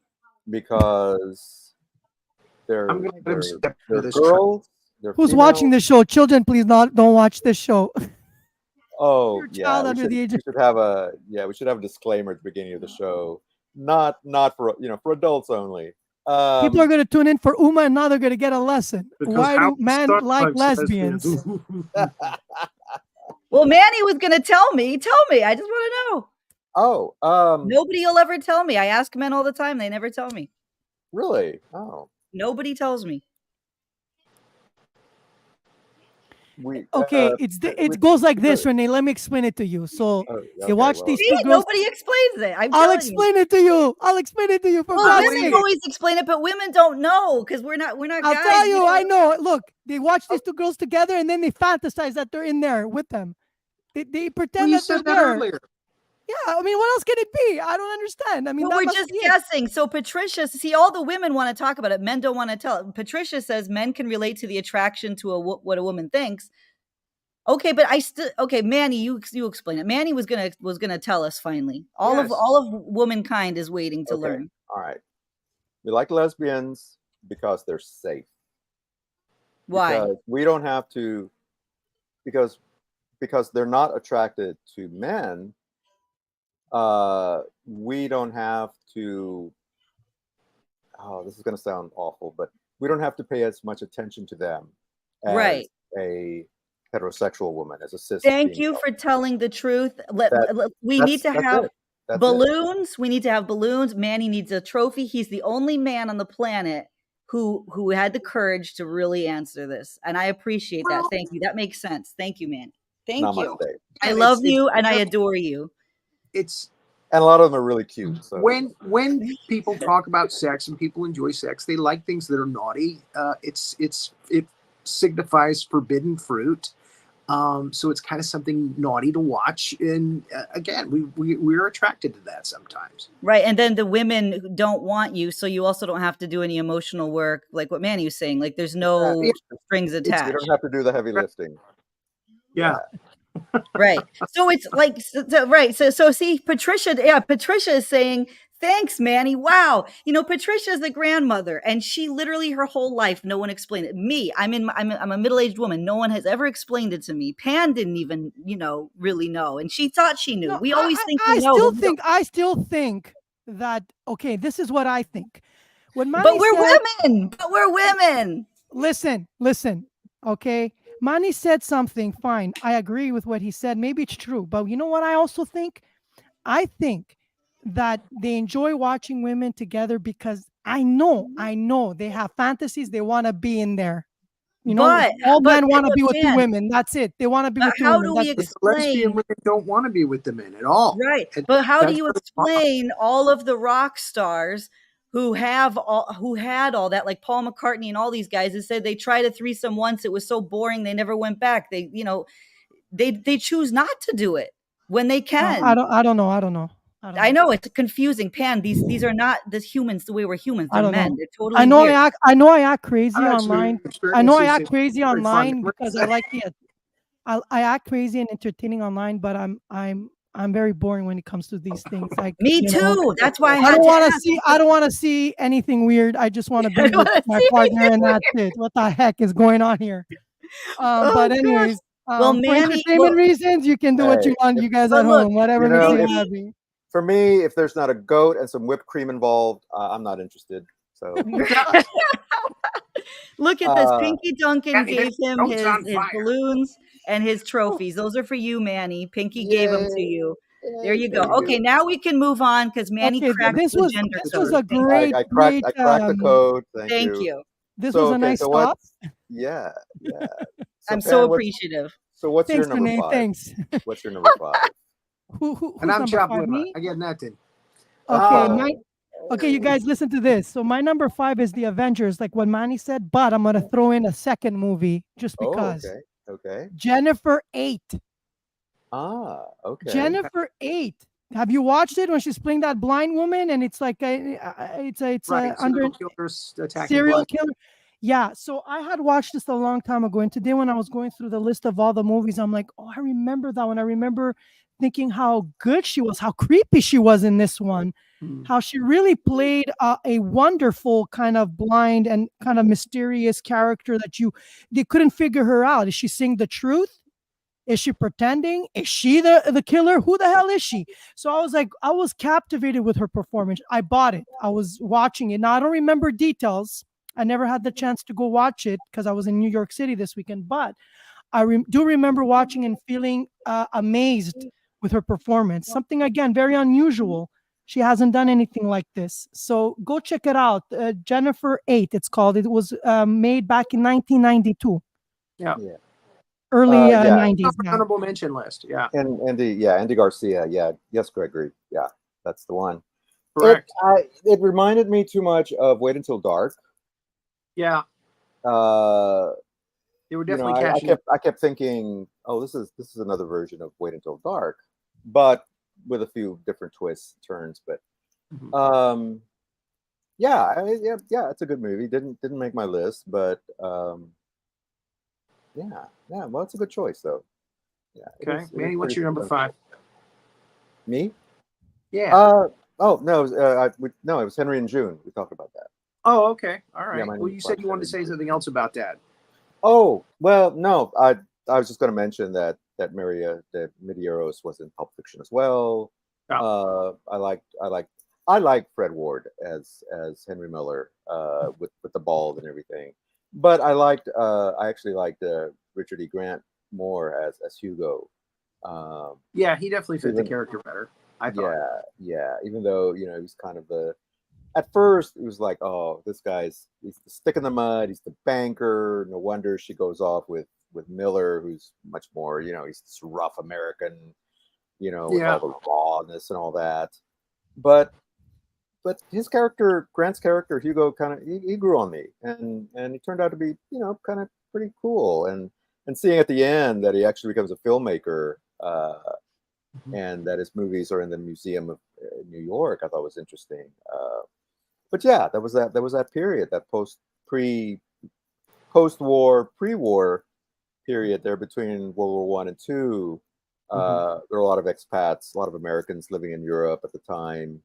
because they're girls. Who's female. Watching this show? Children, please don't watch this show. Oh, child under the age of... we should have a disclaimer at the beginning of the show. Not for for adults only. People are going to tune in for Uma, and now they're going to get a lesson. Why do men like lesbians? Well, Manny was going to tell me. I just want to know. Oh, nobody will ever tell me. I ask men all the time; they never tell me. Really? Oh, nobody tells me. It goes like this, Renee. Let me explain it to you. So you watch these two girls. Nobody explains it. I'll explain it to you. I'll explain it to you. Women always explain it, but women don't know because we're not guys. I'll tell you. I know. Look, they watch these two girls together, and then they fantasize that they're in there with them. They pretend that they're there. Earlier. Yeah, I mean, what else can it be? I don't understand. I mean, we're just guessing. So Patricia, see, all the women want to talk about it. Men don't want to tell it. Patricia says men can relate to the attraction to what a woman thinks. Okay, but Manny, you explain it. Manny was gonna tell us finally. All of womankind is waiting to learn. All right, we like lesbians because they're safe. Why? Because we don't have to. Because they're not attracted to men. We don't have to. Oh, this is going to sound awful, but we don't have to pay as much attention to them as a heterosexual woman, as a cis. Thank you for telling the truth. We need to have balloons. We need to have balloons. Manny needs a trophy. He's the only man on the planet who had the courage to really answer this, and I appreciate that. Thank you. That makes sense. Thank you, Manny. Thank you. I love you and I adore you. And a lot of them are really cute. So. When people talk about sex and people enjoy sex, they like things that are naughty. It signifies forbidden fruit. So it's kind of something naughty to watch. And again, we're attracted to that sometimes. Right. And then the women don't want you. So you also don't have to do any emotional work. Like what Manny was saying, like there's no strings attached. You don't have to do the heavy lifting. Yeah. Right. So it's like, right. So see, Patricia is saying, thanks, Manny. Wow. Patricia is the grandmother and she literally her whole life, no one explained it. Me, I'm a middle-aged woman. No one has ever explained it to me. Pan didn't even, really know. And she thought she knew. We always think we know. I still think that, okay, this is what I think. When Manny But we're women. Listen. Okay. Manny said something, fine. I agree with what he said. Maybe it's true. But you know what I also think? I think that they enjoy watching women together because I know they have fantasies. They want to be in there. You know, But all but men want to but be with two Pan, women. That's it. They want to be with two how women. do That's we it. The lesbian explain women don't want to be with the men at all. right? And But how do that's you what it's about. explain all of the rock stars who had all that, like Paul McCartney and all these guys that said they tried a threesome once, it was so boring they never went back. They, you know, they choose not to do it when they can. I don't know. I don't know. I know it's confusing, Pan. These are not the humans the way we're humans. I They're don't men. know. They're totally weird. I know I act crazy I've actually online. I experienced know I these act things. crazy Very fun online memories. because I like the I act crazy and entertaining online, but I'm very boring when it comes to these things. Like, Me you know, too. That's why I I had don't to want to ask. see I don't want to see anything weird. I just want to I be don't with wanna my see partner anything and that's weird. it. What the heck is going on here? Oh But gosh. anyways, Well, for Manny, entertainment reasons, you can do what Hey, you want, if, you guys but at look, home, whatever you makes know, you if, happy. for me, if there's not a goat and some whipped cream involved, I'm not interested. So look at this. uh, Pinky Duncan Manny, gave this him boat's on his fire. balloons and his trophies. Those are for you, Manny. Pinky gave them to yay, you. There yay, you go. thank Okay, you. now we can move on because Manny Okay, cracked this the was gender this was code. a great I cracked the code. Thank Thank you. you. this So was a okay, nice so what? stop. Yeah, yeah. So I'm so Pan, appreciative. what's your Thanks, number Renee. 5? Thanks. What's your number 5? And Who's I'm number 5? Chaplula. Me? I get nothing. Okay, Oh, okay, you guys listen to this. So my number 5 is the Avengers, like what Manny said, but I'm gonna throw in a second movie just oh, because. okay, okay. Jennifer 8. Ah, okay. Jennifer 8. Have you watched it when she's playing that blind woman and it's like it's Right. under Serial killers attacking serial blind. killer? Yeah, so I had watched this a long time ago, and today when I was going through the list of all the movies, I'm like, oh, I remember that one. I remember thinking how good she was, how creepy she was in this one, how she really played a wonderful kind of blind and kind of mysterious character that they couldn't figure her out. Is she saying the truth? Is she pretending? Is she the killer? Who the hell is she? So I was like, I was captivated with her performance. I bought it. I was watching it. Now I don't remember details. I never had the chance to go watch it because I was in New York City this weekend. But I do remember watching and feeling amazed with her performance. Something again very unusual. She hasn't done anything like this. So go check it out. Jennifer 8, it's called. It was made back in 1992. Yeah. Yeah. Early Yeah. 90s. Yeah. Honorable mention list. Yeah. And Andy Garcia. Yeah. Yes, Gregory. Yeah, that's the one. Correct. It reminded me too much of Wait Until Dark. Yeah. Uh, They were you know, definitely I kept thinking, oh, this is another version of Wait Until Dark, but with a few different twists, turns. But yeah, yeah, it's a good movie. Didn't make my list, but yeah. Well, it's a good choice though. Yeah. Okay, Manny, what's your number 5? Me? Yeah. Oh no, no, it was Henry and June. We talked about that. Oh, okay. All Yeah, right. my Well, number you 5 said you wanted to is say Henry and something June. else about that. Oh well, no, I was just going to mention that Maria de Medeiros was in Pulp Fiction as well. Yeah. I like Fred Ward as Henry Miller with the bald and everything, but I actually liked Richard E. Grant more as Hugo. Yeah, he definitely fit the Even- character better, I thought. Yeah. Even though he was kind of at first it was like, oh, he's the stick in the mud. He's the banker. No wonder she goes off with Miller, who's much more, he's this rough American, with all the rawness and all that. But his character, Grant's character, Hugo, kind of he grew on me, and he turned out to be, kind of pretty cool. And seeing at the end that he actually becomes a filmmaker, and that his movies are in the Museum of New York, I thought was interesting. But yeah, that was that period, that pre-war period there between World War I and II. There were a lot of expats, a lot of Americans living in Europe at the time,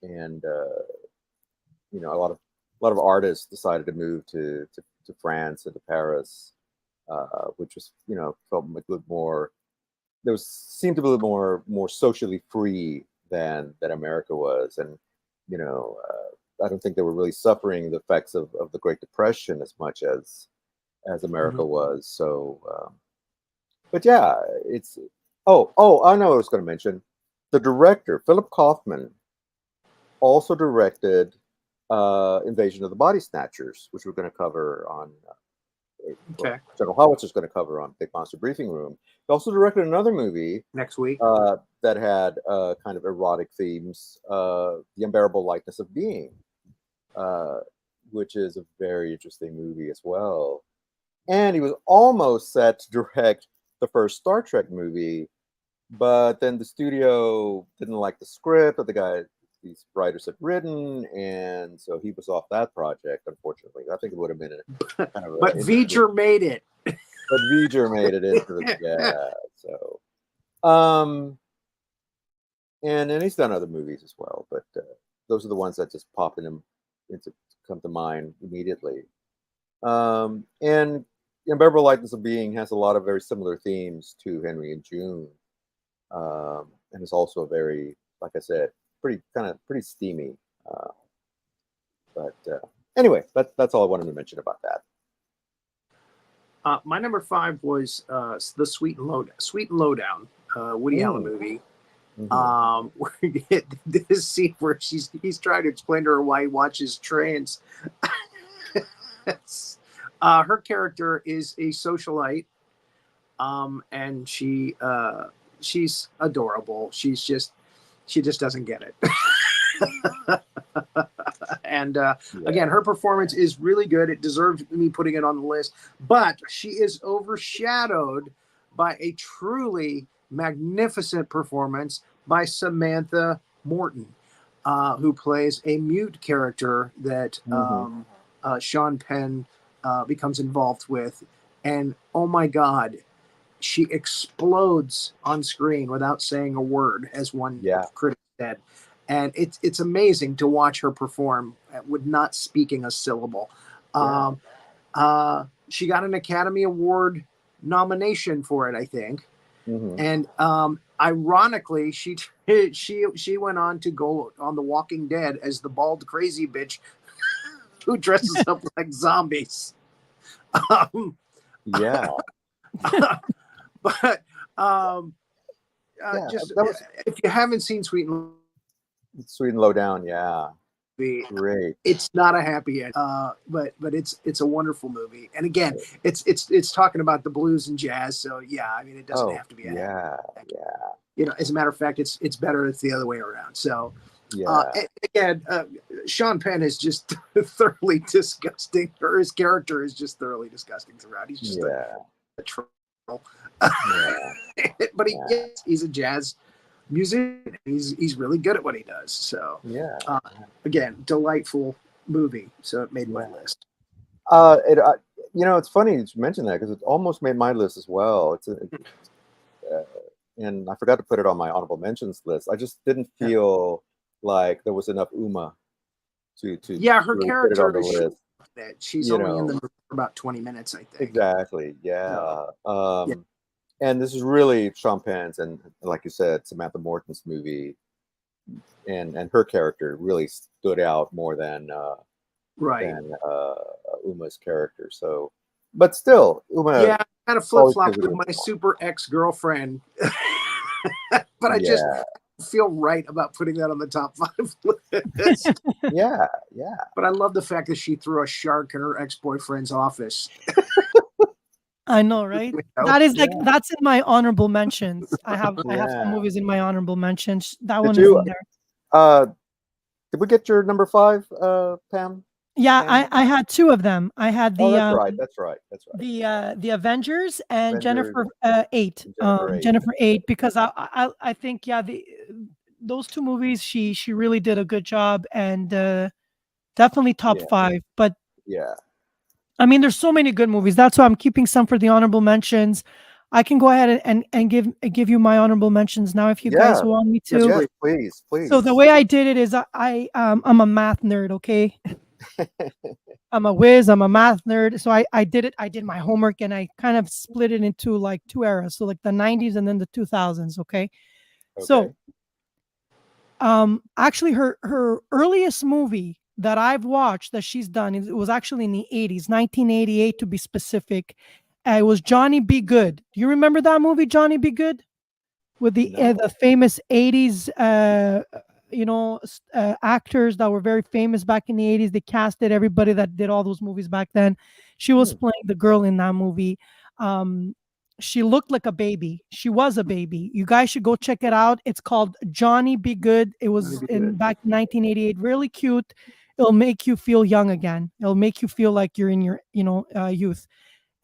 and a lot of artists decided to move to France and to Paris, which was felt like a little more. Seemed to be a little more socially free than America was, and I don't think they were really suffering the effects of the Great Depression as much as America was. So, but yeah, it's. Oh, I know what I was going to mention. The director, Philip Kaufman, also directed Invasion of the Body Snatchers, which we're going to cover on. Okay. General Howitzer's going to cover on Big Monster Briefing Room. He also directed another movie Next week. that had kind of erotic themes, The Unbearable Lightness of Being, which is a very interesting movie as well. And he was almost set to direct the first Star Trek movie, but then the studio didn't like the script that these writers had written, and so he was off that project, unfortunately. I think it would have been a kind of But V'ger made it. But V'ger made it into the so and he's done other movies as well, but those are the ones that just come to mind immediately. And Unbearable Lightness of Being has a lot of very similar themes to Henry and June, and is also very, like I said, pretty steamy. But anyway, that's all I wanted to mention about that. My number 5 was the Sweet and Lowdown, Woody Allen movie. Where you get this scene where he's trying to explain to her why he watches trains. Her character is a socialite, and she's adorable. She just doesn't get it. And again, her performance is really good. It deserves me putting it on the list, but she is overshadowed by a truly magnificent performance by Samantha Morton, who plays a mute character that Sean Penn becomes involved with. And oh my God, she explodes on screen without saying a word, as one critic said. And it's amazing to watch her perform with not speaking a syllable. She got an Academy Award nomination for it, I think. And ironically, she went on to go on The Walking Dead as the bald crazy bitch who dresses up like zombies. But if you haven't seen Sweet and Low Down, great. It's not a happy end, but it's a wonderful movie. And again, it's talking about the blues and jazz. So I mean, it doesn't have to be You know, as a matter of fact, it's better. It's the other way around. So again, Sean Penn is just thoroughly disgusting. Or his character is just thoroughly disgusting throughout. He's just a troll. But he's a jazz musician. He's really good at what he does. So again, delightful movie. So it made my list. It's funny you mentioned that because it almost made my list as well. And I forgot to put it on my honorable mentions list. I just didn't feel like there was enough Uma to her really character put it on the list. That she's only in the movie for about 20 minutes, I think. Exactly. And this is really Sean Penn's and, like you said, Samantha Morton's movie, and her character really stood out more than Uma's character. So, but still, Uma. Kind of flip-flop with my super ex-girlfriend, but I just feel right about putting that on the top 5 list. But I love the fact that she threw a shark in her ex-boyfriend's office. I know, right? That is that's in my honorable mentions. I have some movies in my honorable mentions. That one is in there. Did we get your number 5, Pam? Yeah, I had 2 of them. I had the that's right. The Avengers and Jennifer 8. Jennifer 8, because I think those 2 movies she really did a good job, and definitely top 5. But I mean, there's so many good movies. That's why I'm keeping some for the honorable mentions. I can go ahead and give you my honorable mentions now if you guys want me to. Yes, please. So the way I did it is I'm a math nerd, okay? I'm a whiz, I'm a math nerd. So I did my homework, and I kind of split it into like 2 eras. So like the 90s and then the 2000s, okay? So actually her earliest movie that I've watched that she's done, it was actually in the 80s, 1988 to be specific. It was Johnny Be Good. Do you remember that movie, Johnny Be Good? With the famous 80s actors that were very famous back in the 80s. They casted everybody that did all those movies back then. She was playing the girl in that movie. She looked like a baby. She was a baby. You guys should go check it out. It's called Johnny Be Good. It was Johnny Be Good. back in 1988. Really cute. It'll make you feel young again. It'll make you feel like you're in your youth.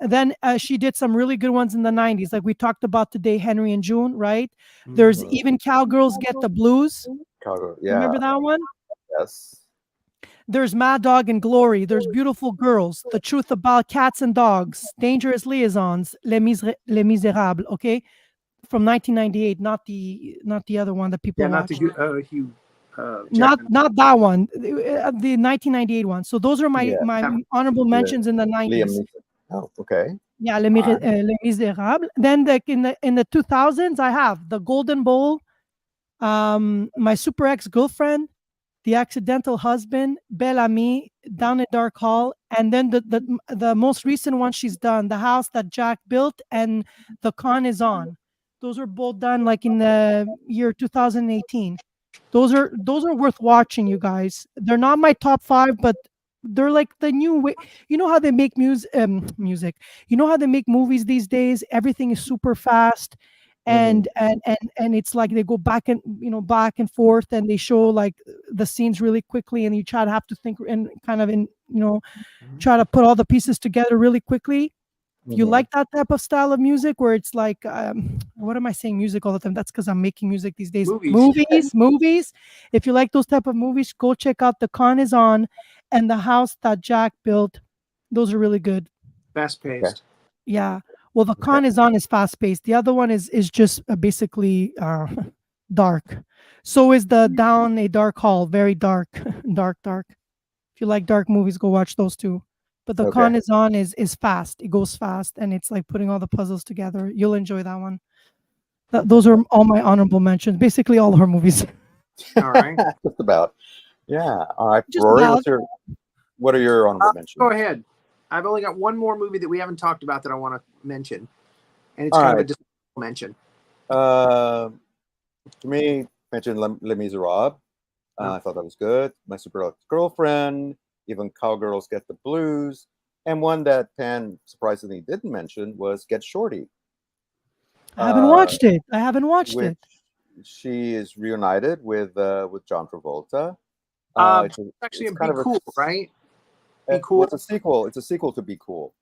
And then she did some really good ones in the 90s, like we talked about today, Henry and June, right? There's Even Cowgirls Get the Blues. Cowgirl, yeah. Remember that one? Yes. There's Mad Dog and Glory. There's Beautiful Girls. The Truth About Cats and Dogs. Dangerous Liaisons. Les Miserables. Okay, from 1998, not the other one that people not watch. the Hugh. Not that one. The 1998 one. So those are my honorable mentions in the 90s. Oh, okay. Yeah, Les Miserables. Then in the 2000s, I have The Golden Bowl, My Super Ex-Girlfriend, The Accidental Husband, Belle Amie, Down a Dark Hall, and then the most recent one she's done, The House That Jack Built, and The Con Is On. Those were both done like in the year 2018. Those are worth watching, you guys. They're not my top 5, but they're like the new way. You know how they make music. You know how they make movies these days. Everything is super fast, and it's like they go back and forth, and they show like the scenes really quickly, and you have to think and kind of try to put all the pieces together really quickly. You like that type of style of music where it's like, what am I saying? Music all the time. That's because I'm making music these days. Movies. If you like those type of movies, go check out The Con Is On and The House That Jack Built. Those are really good. Fast paced. Yeah. Well, The Con Is On is fast paced. The other one is just basically dark. So is the Down a Dark Hall. Very dark, dark. If you like dark movies, go watch those two. But The Con Is On is fast. It goes fast, and it's like putting all the puzzles together. You'll enjoy that one. Those are all my honorable mentions. Basically, all her movies. All right. Just about. Yeah. All right. Just Rory, about. what are your honorable mentions? Go ahead. I've only got one more movie that we haven't talked about that I want to mention, and it's All kind right. of a disappointing mention. For me, mentioned Les Miserables. I thought that was good. My Super Ex-Girlfriend. Even Cowgirls Get the Blues. And one that Pan surprisingly didn't mention was Get Shorty. I haven't watched it. She is reunited with John Travolta. It's actually it's kind of cool, right? Be Cool. It's a sequel. It's a sequel to Be Cool.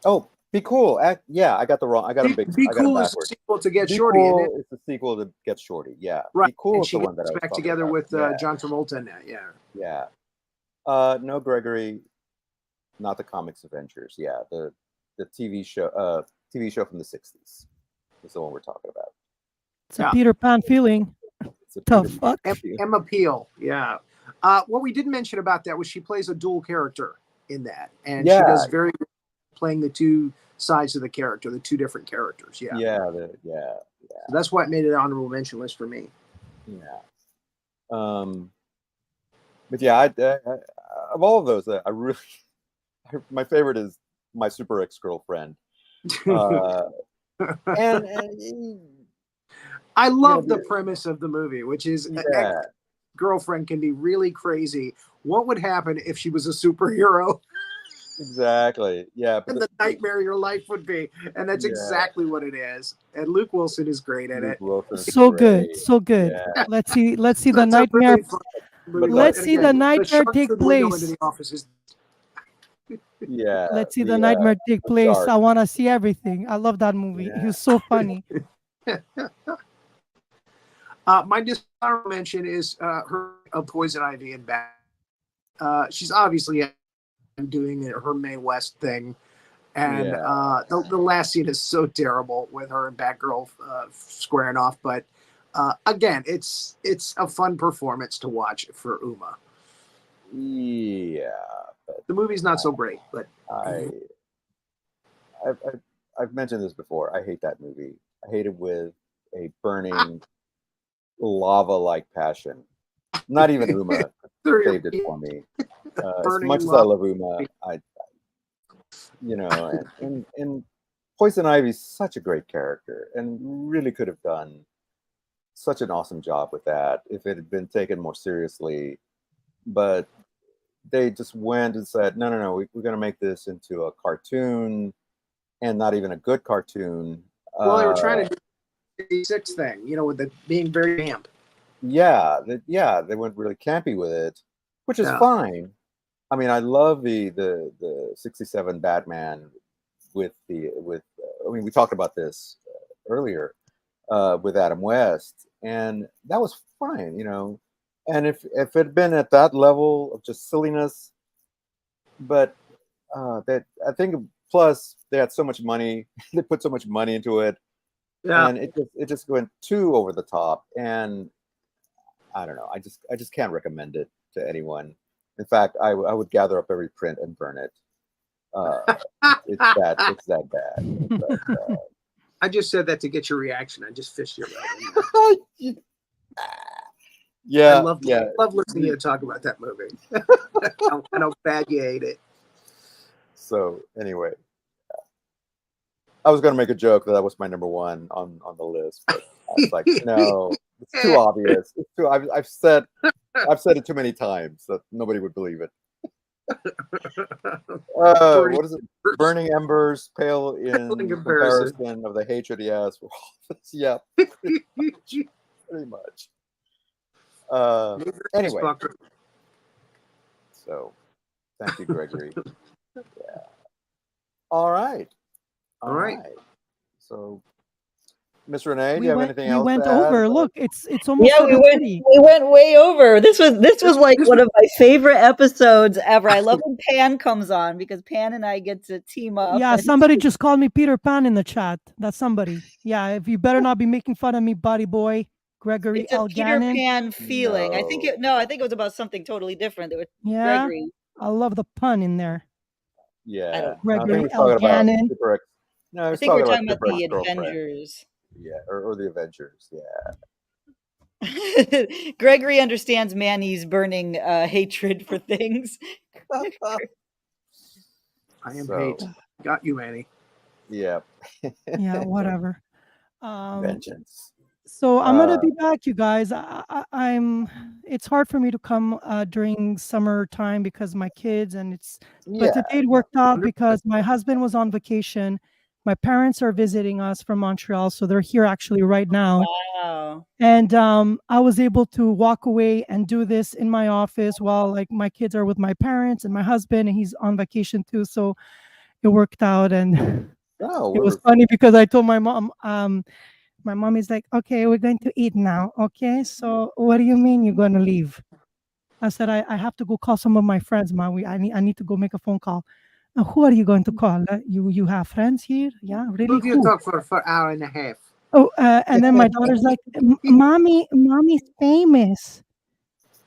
Oh, Be Cool. Yeah, I got the wrong. Be Cool is a sequel to Get Shorty. Cool is the sequel to Get Shorty. Yeah. Right. Be Cool and is she the one that I was back talking together about. with John Travolta in that. Yeah. Yeah. No, Gregory, not the Comics Avengers. Yeah, the TV show from the 60s is the one we're talking about. It's a Peter Pan feeling. Fuck. Emma Peel. Yeah. What we didn't mention about that was she plays a dual character in that, and she does very good playing the two sides of the character, the two different characters. Yeah. Yeah. So that's why it made it an honorable mention list for me. Yeah. But yeah, of all of those, my favorite is My Super Ex-Girlfriend. And I love the premise of the movie, which is an ex-girlfriend can be really crazy. What would happen if she was a superhero? Exactly. Yeah. And the nightmare your life would be. And that's exactly what it is. And Luke Wilson is great at it. So good. Yeah. Let's see the nightmare. Let's see the nightmare take place. Yeah. Let's see the nightmare take place. I want to see everything. I love that movie. Yeah. He was so funny. My dishonorable mention is her Poison Ivy and Bat. She's obviously doing her Mae West thing, and the last scene is so terrible with her and Batgirl squaring off. But again, it's a fun performance to watch for Uma. Yeah, the movie's not so great, but I've mentioned this before. I hate that movie. I hate it with a burning lava-like passion. Not even Uma saved it for me. As much as I love Uma, and Poison Ivy's such a great character, and really could have done such an awesome job with that. If it had been taken more seriously, but they just went and said, no, we're going to make this into a cartoon, and not even a good cartoon. Well, they were trying to do the 86 thing, with it being very camp. Yeah, they went really campy with it, which is fine. I mean, I love the 67 Batman with we talked about this earlier with Adam West, and that was fine, And if it had been at that level of just silliness, but that I think plus they had so much money, they put so much money into it, and it just went too over the top, and I don't know. I just can't recommend it to anyone. In fact, I would gather up every print and burn it. It's that bad. But, I just said that to get your reaction. I just fished you right in there. Yeah, I love listening to you talk about that movie. I know bad you hate it. So anyway, I was going to make a joke that was my number one on the list, but I was like, no, it's too obvious. It's too. I've said it too many times that nobody would believe it. What is it? Burning embers, pale in comparison of the hatred he has for all of us. Yeah, pretty much. Anyway, so thank you, Gregory. Yeah. All right. So, Miss Renee, do you have anything else? We went to add over. about- Look, it's almost. Yeah, we went way over. This was like one of my favorite episodes ever. I love when Pan comes on because Pan and I get to team up. Yeah, somebody just called me Peter Pan in the chat. That's somebody. Yeah, if you better not be making fun of me, buddy boy. Gregory It's a Peter Pan feeling. I think it was about something totally different. Gregory. I love the pun in there. Yeah, Gregory L. Gannon. I think we're talking about the Avengers. Yeah, or the Avengers. Yeah. Gregory understands Manny's burning hatred for things. I am hate. Got you, Manny. Yeah. Yeah, whatever. Vengeance. So I'm gonna be back, you guys. It's hard for me to come during summertime because my kids but today it worked out because my husband was on vacation. My parents are visiting us from Montreal, so they're here actually right now. Wow. And I was able to walk away and do this in my office while my kids are with my parents and my husband, and he's on vacation too. So it worked out, and it was funny because I told my mom. My mom is like, okay, we're going to eat now. Okay, so what do you mean you're going to leave? I said, I have to go call some of my friends, Ma. I need to go make a phone call. Who are you going to call? You have friends here? Yeah, really? Who do you talk for an hour and a half? Oh, and then my daughter's like, mommy's famous.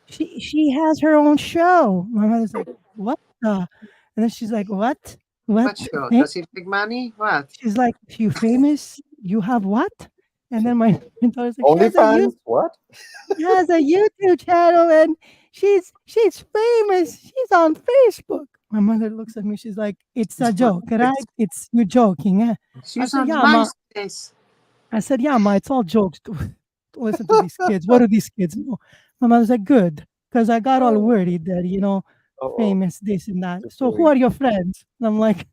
She has her own show. My mother's like, what? And then she's like, what? What show? Does he make money? What? She's like, you famous? You have what? And then my daughter's like, OnlyFans? What? She has a YouTube channel and she's famous. She's on Facebook. My mother looks at me. She's like, it's a joke, right? You're joking. Eh? She's on MySpace. I said, yeah, Ma, it's all jokes. Listen to these kids. What do these kids know? My mother's like, good. Because I got all worried that, famous, this and that. So who are your friends? And I'm like,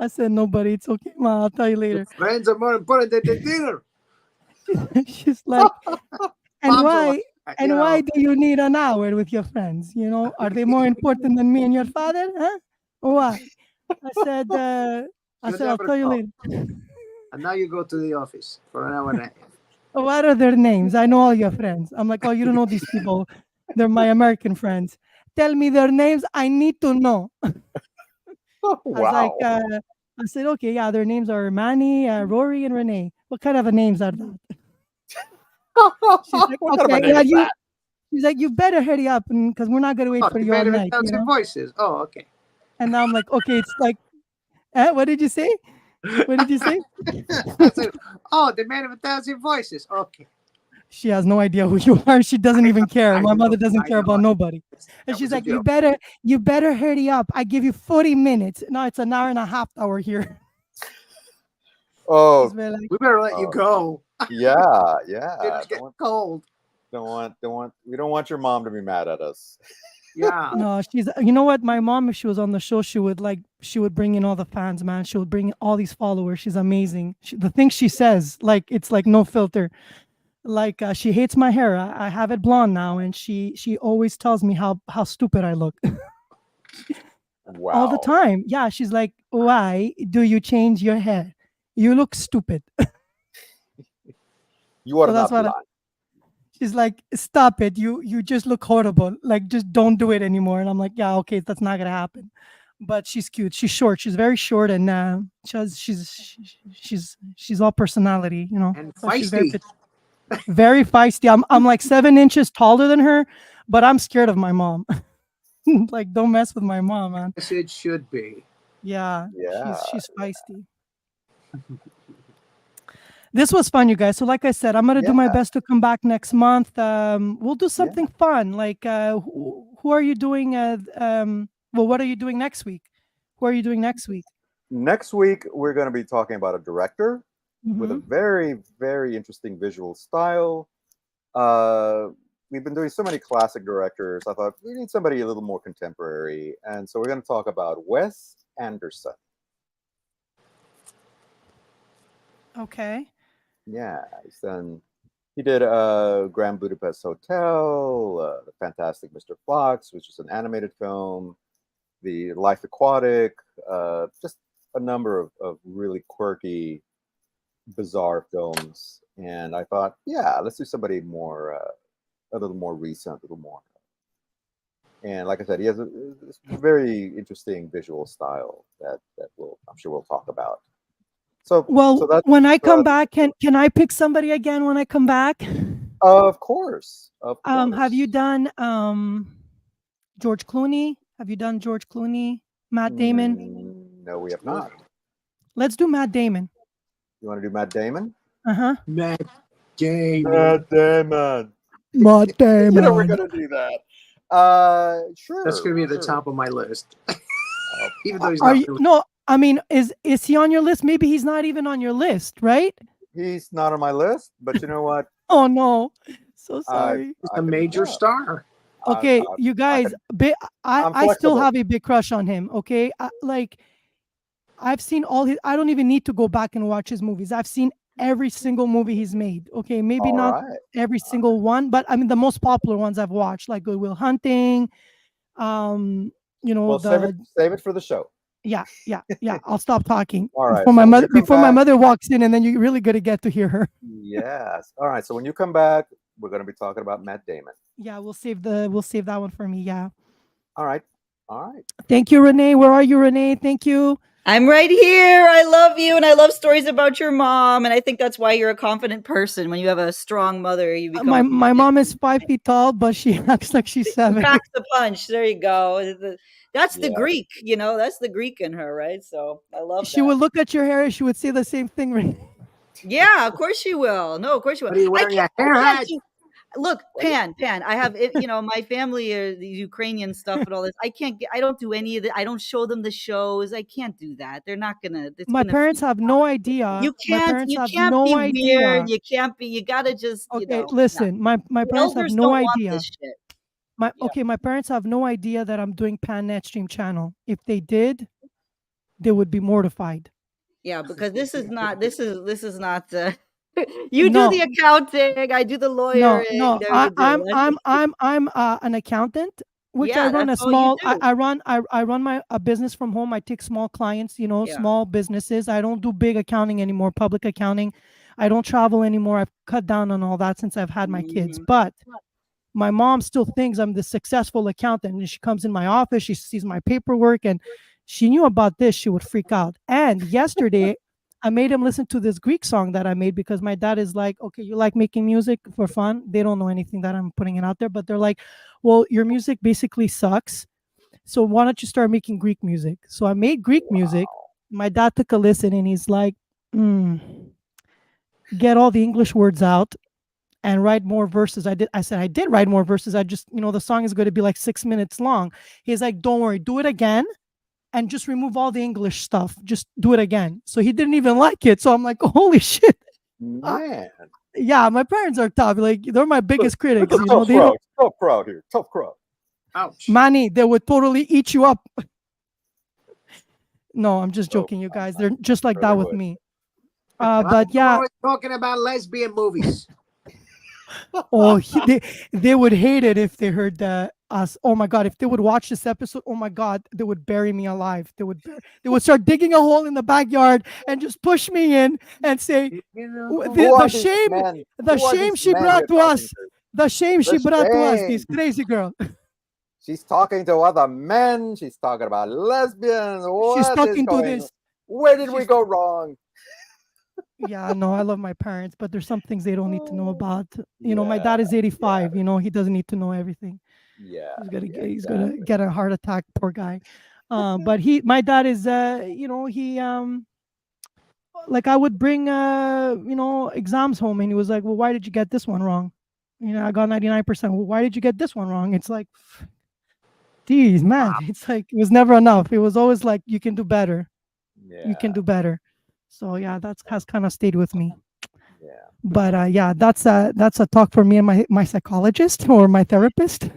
I said, nobody. It's okay, Ma. I'll tell you later. Friends are more important than the dinner. She's like, and why do you need an hour with your friends? Are they more important than me and your father? Huh? Why? I said, I'll tell you later. And now you go to the office for an hour and a half. What are their names? I know all your friends. I'm like, oh, you don't know these people. They're my American friends. Tell me their names. I need to know. Wow. I said, okay, yeah, their names are Manny, Rory, and Renee. What kind of a names are that? She's like, okay, she's like, you better hurry up because we're not going to wait for you all night. Voices. Oh, okay. And now I'm like, okay, it's like, what did you say? What did you say? I said, oh, the man of 1,000 voices. Okay. She has no idea who you are. She doesn't even care. My mother doesn't care about nobody. And she's like, you better hurry up. I give you 40 minutes. No, it's an hour and a half hour here. Oh, we better let you go. Yeah, yeah. It's getting cold. We don't want your mom to be mad at us. Yeah. No, she's. You know what? My mom, if she was on the show, she would bring in all the fans, man. She would bring in all these followers. She's amazing. The things she says, like it's like no filter. Like she hates my hair. I have it blonde now, and she always tells me how stupid I look Wow. all the time. Yeah, she's like, "Why do you change your hair? You look stupid." You are So that's not what blind. she's like, "Stop it! You just look horrible. Like just don't do it anymore." And I'm like, "Yeah, okay, that's not gonna happen." But she's cute. She's short. She's very short, and she's all personality, you know. And So she's feisty. very feisty. I'm like 7 inches taller than her, but I'm scared of my mom. Like, don't mess with my mom, man. Yes, it should be. Yeah, Yeah. she's feisty. This was fun, you guys. So, like I said, I'm gonna do my Yeah. best to come back next month. We'll do something fun. Like, who are you doing? Well, what are you doing next week? Who are you doing next week? Next week, we're going to be talking about a director with a Mhm. very, very interesting visual style. We've been doing so many classic directors. I thought we need somebody a little more contemporary. And so we're going to talk about Wes Anderson. Okay. Yeah, he did Grand Budapest Hotel, The Fantastic Mr. Fox, which is an animated film, The Life Aquatic, just a number of really quirky, bizarre films. And I thought, yeah, let's do somebody more, a little more recent, a little more. And like I said, he has a very interesting visual style that I'm sure we'll talk about. So that's, when I come back, can I pick somebody again when I come back? Of course. Have you done George Clooney? Have you done George Clooney? Matt Damon? No, we have not. Let's do Matt Damon. You want to do Matt Damon? Uh-huh. Matt Damon. Matt Damon. Matt Damon. You know we're gonna do that. Sure. That's going to be at the top of my list. Even though he's not. No, I mean, is he on your list? Maybe he's not even on your list, right? He's not on my list, but you know what? Oh no, so sorry. He's a major star. Okay, you guys, I still have a big crush on him. Okay, I've seen all his. I don't even need to go back and watch his movies. I've seen every single movie he's made. Okay, maybe not every single one, but I mean the most popular ones I've watched, like Good Will Hunting. You know, well, save it for the show. Yeah. I'll stop talking. All right. Before my mother walks in, and then you're really gonna get to hear her. Yes. All right. So when you come back, we're going to be talking about Matt Damon. Yeah, we'll save that one for me. Yeah. All right. Thank you, Renee. Where are you, Renee? Thank you. I'm right here. I love you, and I love stories about your mom. And I think that's why you're a confident person. When you have a strong mother, you become. My mom is 5 feet tall, but she acts like she's 7. Packs the punch. There you go. That's the Greek. You know, that's the Greek in her, right? So I love. She would look at your hair, and she would say the same thing, Renee. Yeah, of course she will. No, of course she will. What are you wearing a hair hat? Look, Pan. I have, my family are the Ukrainian stuff and all this. I don't do any of it. I don't show them the shows. I can't do that. They're not gonna. My parents have no idea. You can't be weird. You can't be. You gotta just. Okay, listen. My parents have no idea. My parents have no idea that I'm doing PanNet Stream channel. If they did, they would be mortified. Yeah, because this is not. You do the accounting. I do the lawyering. No. I'm an accountant, which I run a small. I run my business from home. I take small clients, small businesses. I don't do big accounting anymore. Public accounting. I don't travel anymore. I've cut down on all that since I've had my kids. But my mom still thinks I'm the successful accountant. And she comes in my office. She sees my paperwork, and she knew about this. She would freak out. And yesterday, I made him listen to this Greek song that I made because my dad is like, okay, you like making music for fun? They don't know anything that I'm putting it out there, but they're like, well, your music basically sucks. So why don't you start making Greek music? So I made Greek music. My dad took a listen and he's like, get all the English words out and write more verses. I said, I did write more verses. I just, the song is going to be like 6 minutes long. He's like, don't worry, do it again. And just remove all the English stuff. Just do it again. So he didn't even like it. So I'm like, holy shit. Man, Yeah, my parents are tough. Like they're my biggest critics. look at You know, tough they crowd. don't. Tough crowd here. Tough crowd. Ouch. Manny, they would totally eat you up. No, I'm just joking, you guys. They're just like Sure that they with would. me. I'm But yeah, always talking about lesbian movies. they would hate it if they heard us. Oh my god, if they would watch this episode, oh my god, they would bury me alive. They would start digging a hole in the backyard and just push me in and say Who the are these shame men? the Who are shame these she men brought you're to talking us. to? The shame she The brought to us, this shame. crazy girl. She's talking to other men. She's talking about lesbians. She's What is talking to going? this. Where did we She's go wrong? Yeah, no, I love my parents, but there's some things they don't need to know about. You know, my dad is Yeah, 85. You know, he doesn't need to know everything. yeah, He's gonna exactly. get a heart attack, poor guy. But my dad is you know, he like I would bring you know, exams home and he was like, well, why did you get this one wrong? You know, I got 99%. Well, why did you get this one wrong? It's like, geez, man, it's like it was never enough. It was always like you can do better. You can Yeah, do better. So yeah, that's has kind of stayed with me. yeah. But yeah, that's a talk for me and my psychologist or my therapist.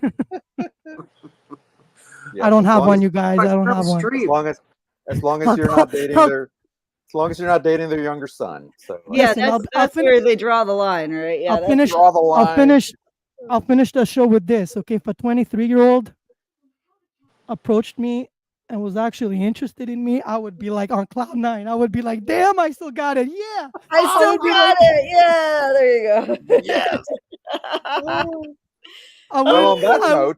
Yeah, I don't as have long one, as, you guys. I don't have one. Streep. as long as I'll you're call- not dating I'll- their, as long as you're not dating their younger son. So Yeah, Listen, I'll that's finish- where they draw the line, right? Yeah, I'll finish. draw the line. I'll finish the show with this. Okay, if a 23-year-old approached me and was actually interested in me, I would be like on cloud nine. I would be like, damn, I still got it. Yeah. I still would be got like- it. Yeah, there you go. Yes. I Well, would, on that I- note,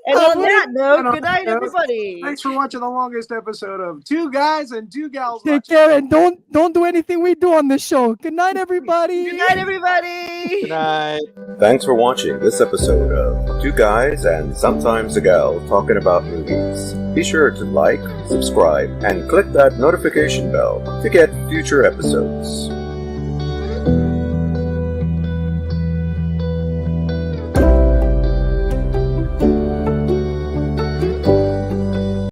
And I on wouldn't- that note, And on good night, that note, everybody. Thanks for watching the longest episode of Two Guys and Two Gals. take Watching. care and don't do anything we do on this show. Good night, everybody. Good night, everybody. good night. Thanks for watching this episode of Two Guys and Sometimes a Gal Talking About Movies. Be sure to like, subscribe, and click that notification bell to get future episodes.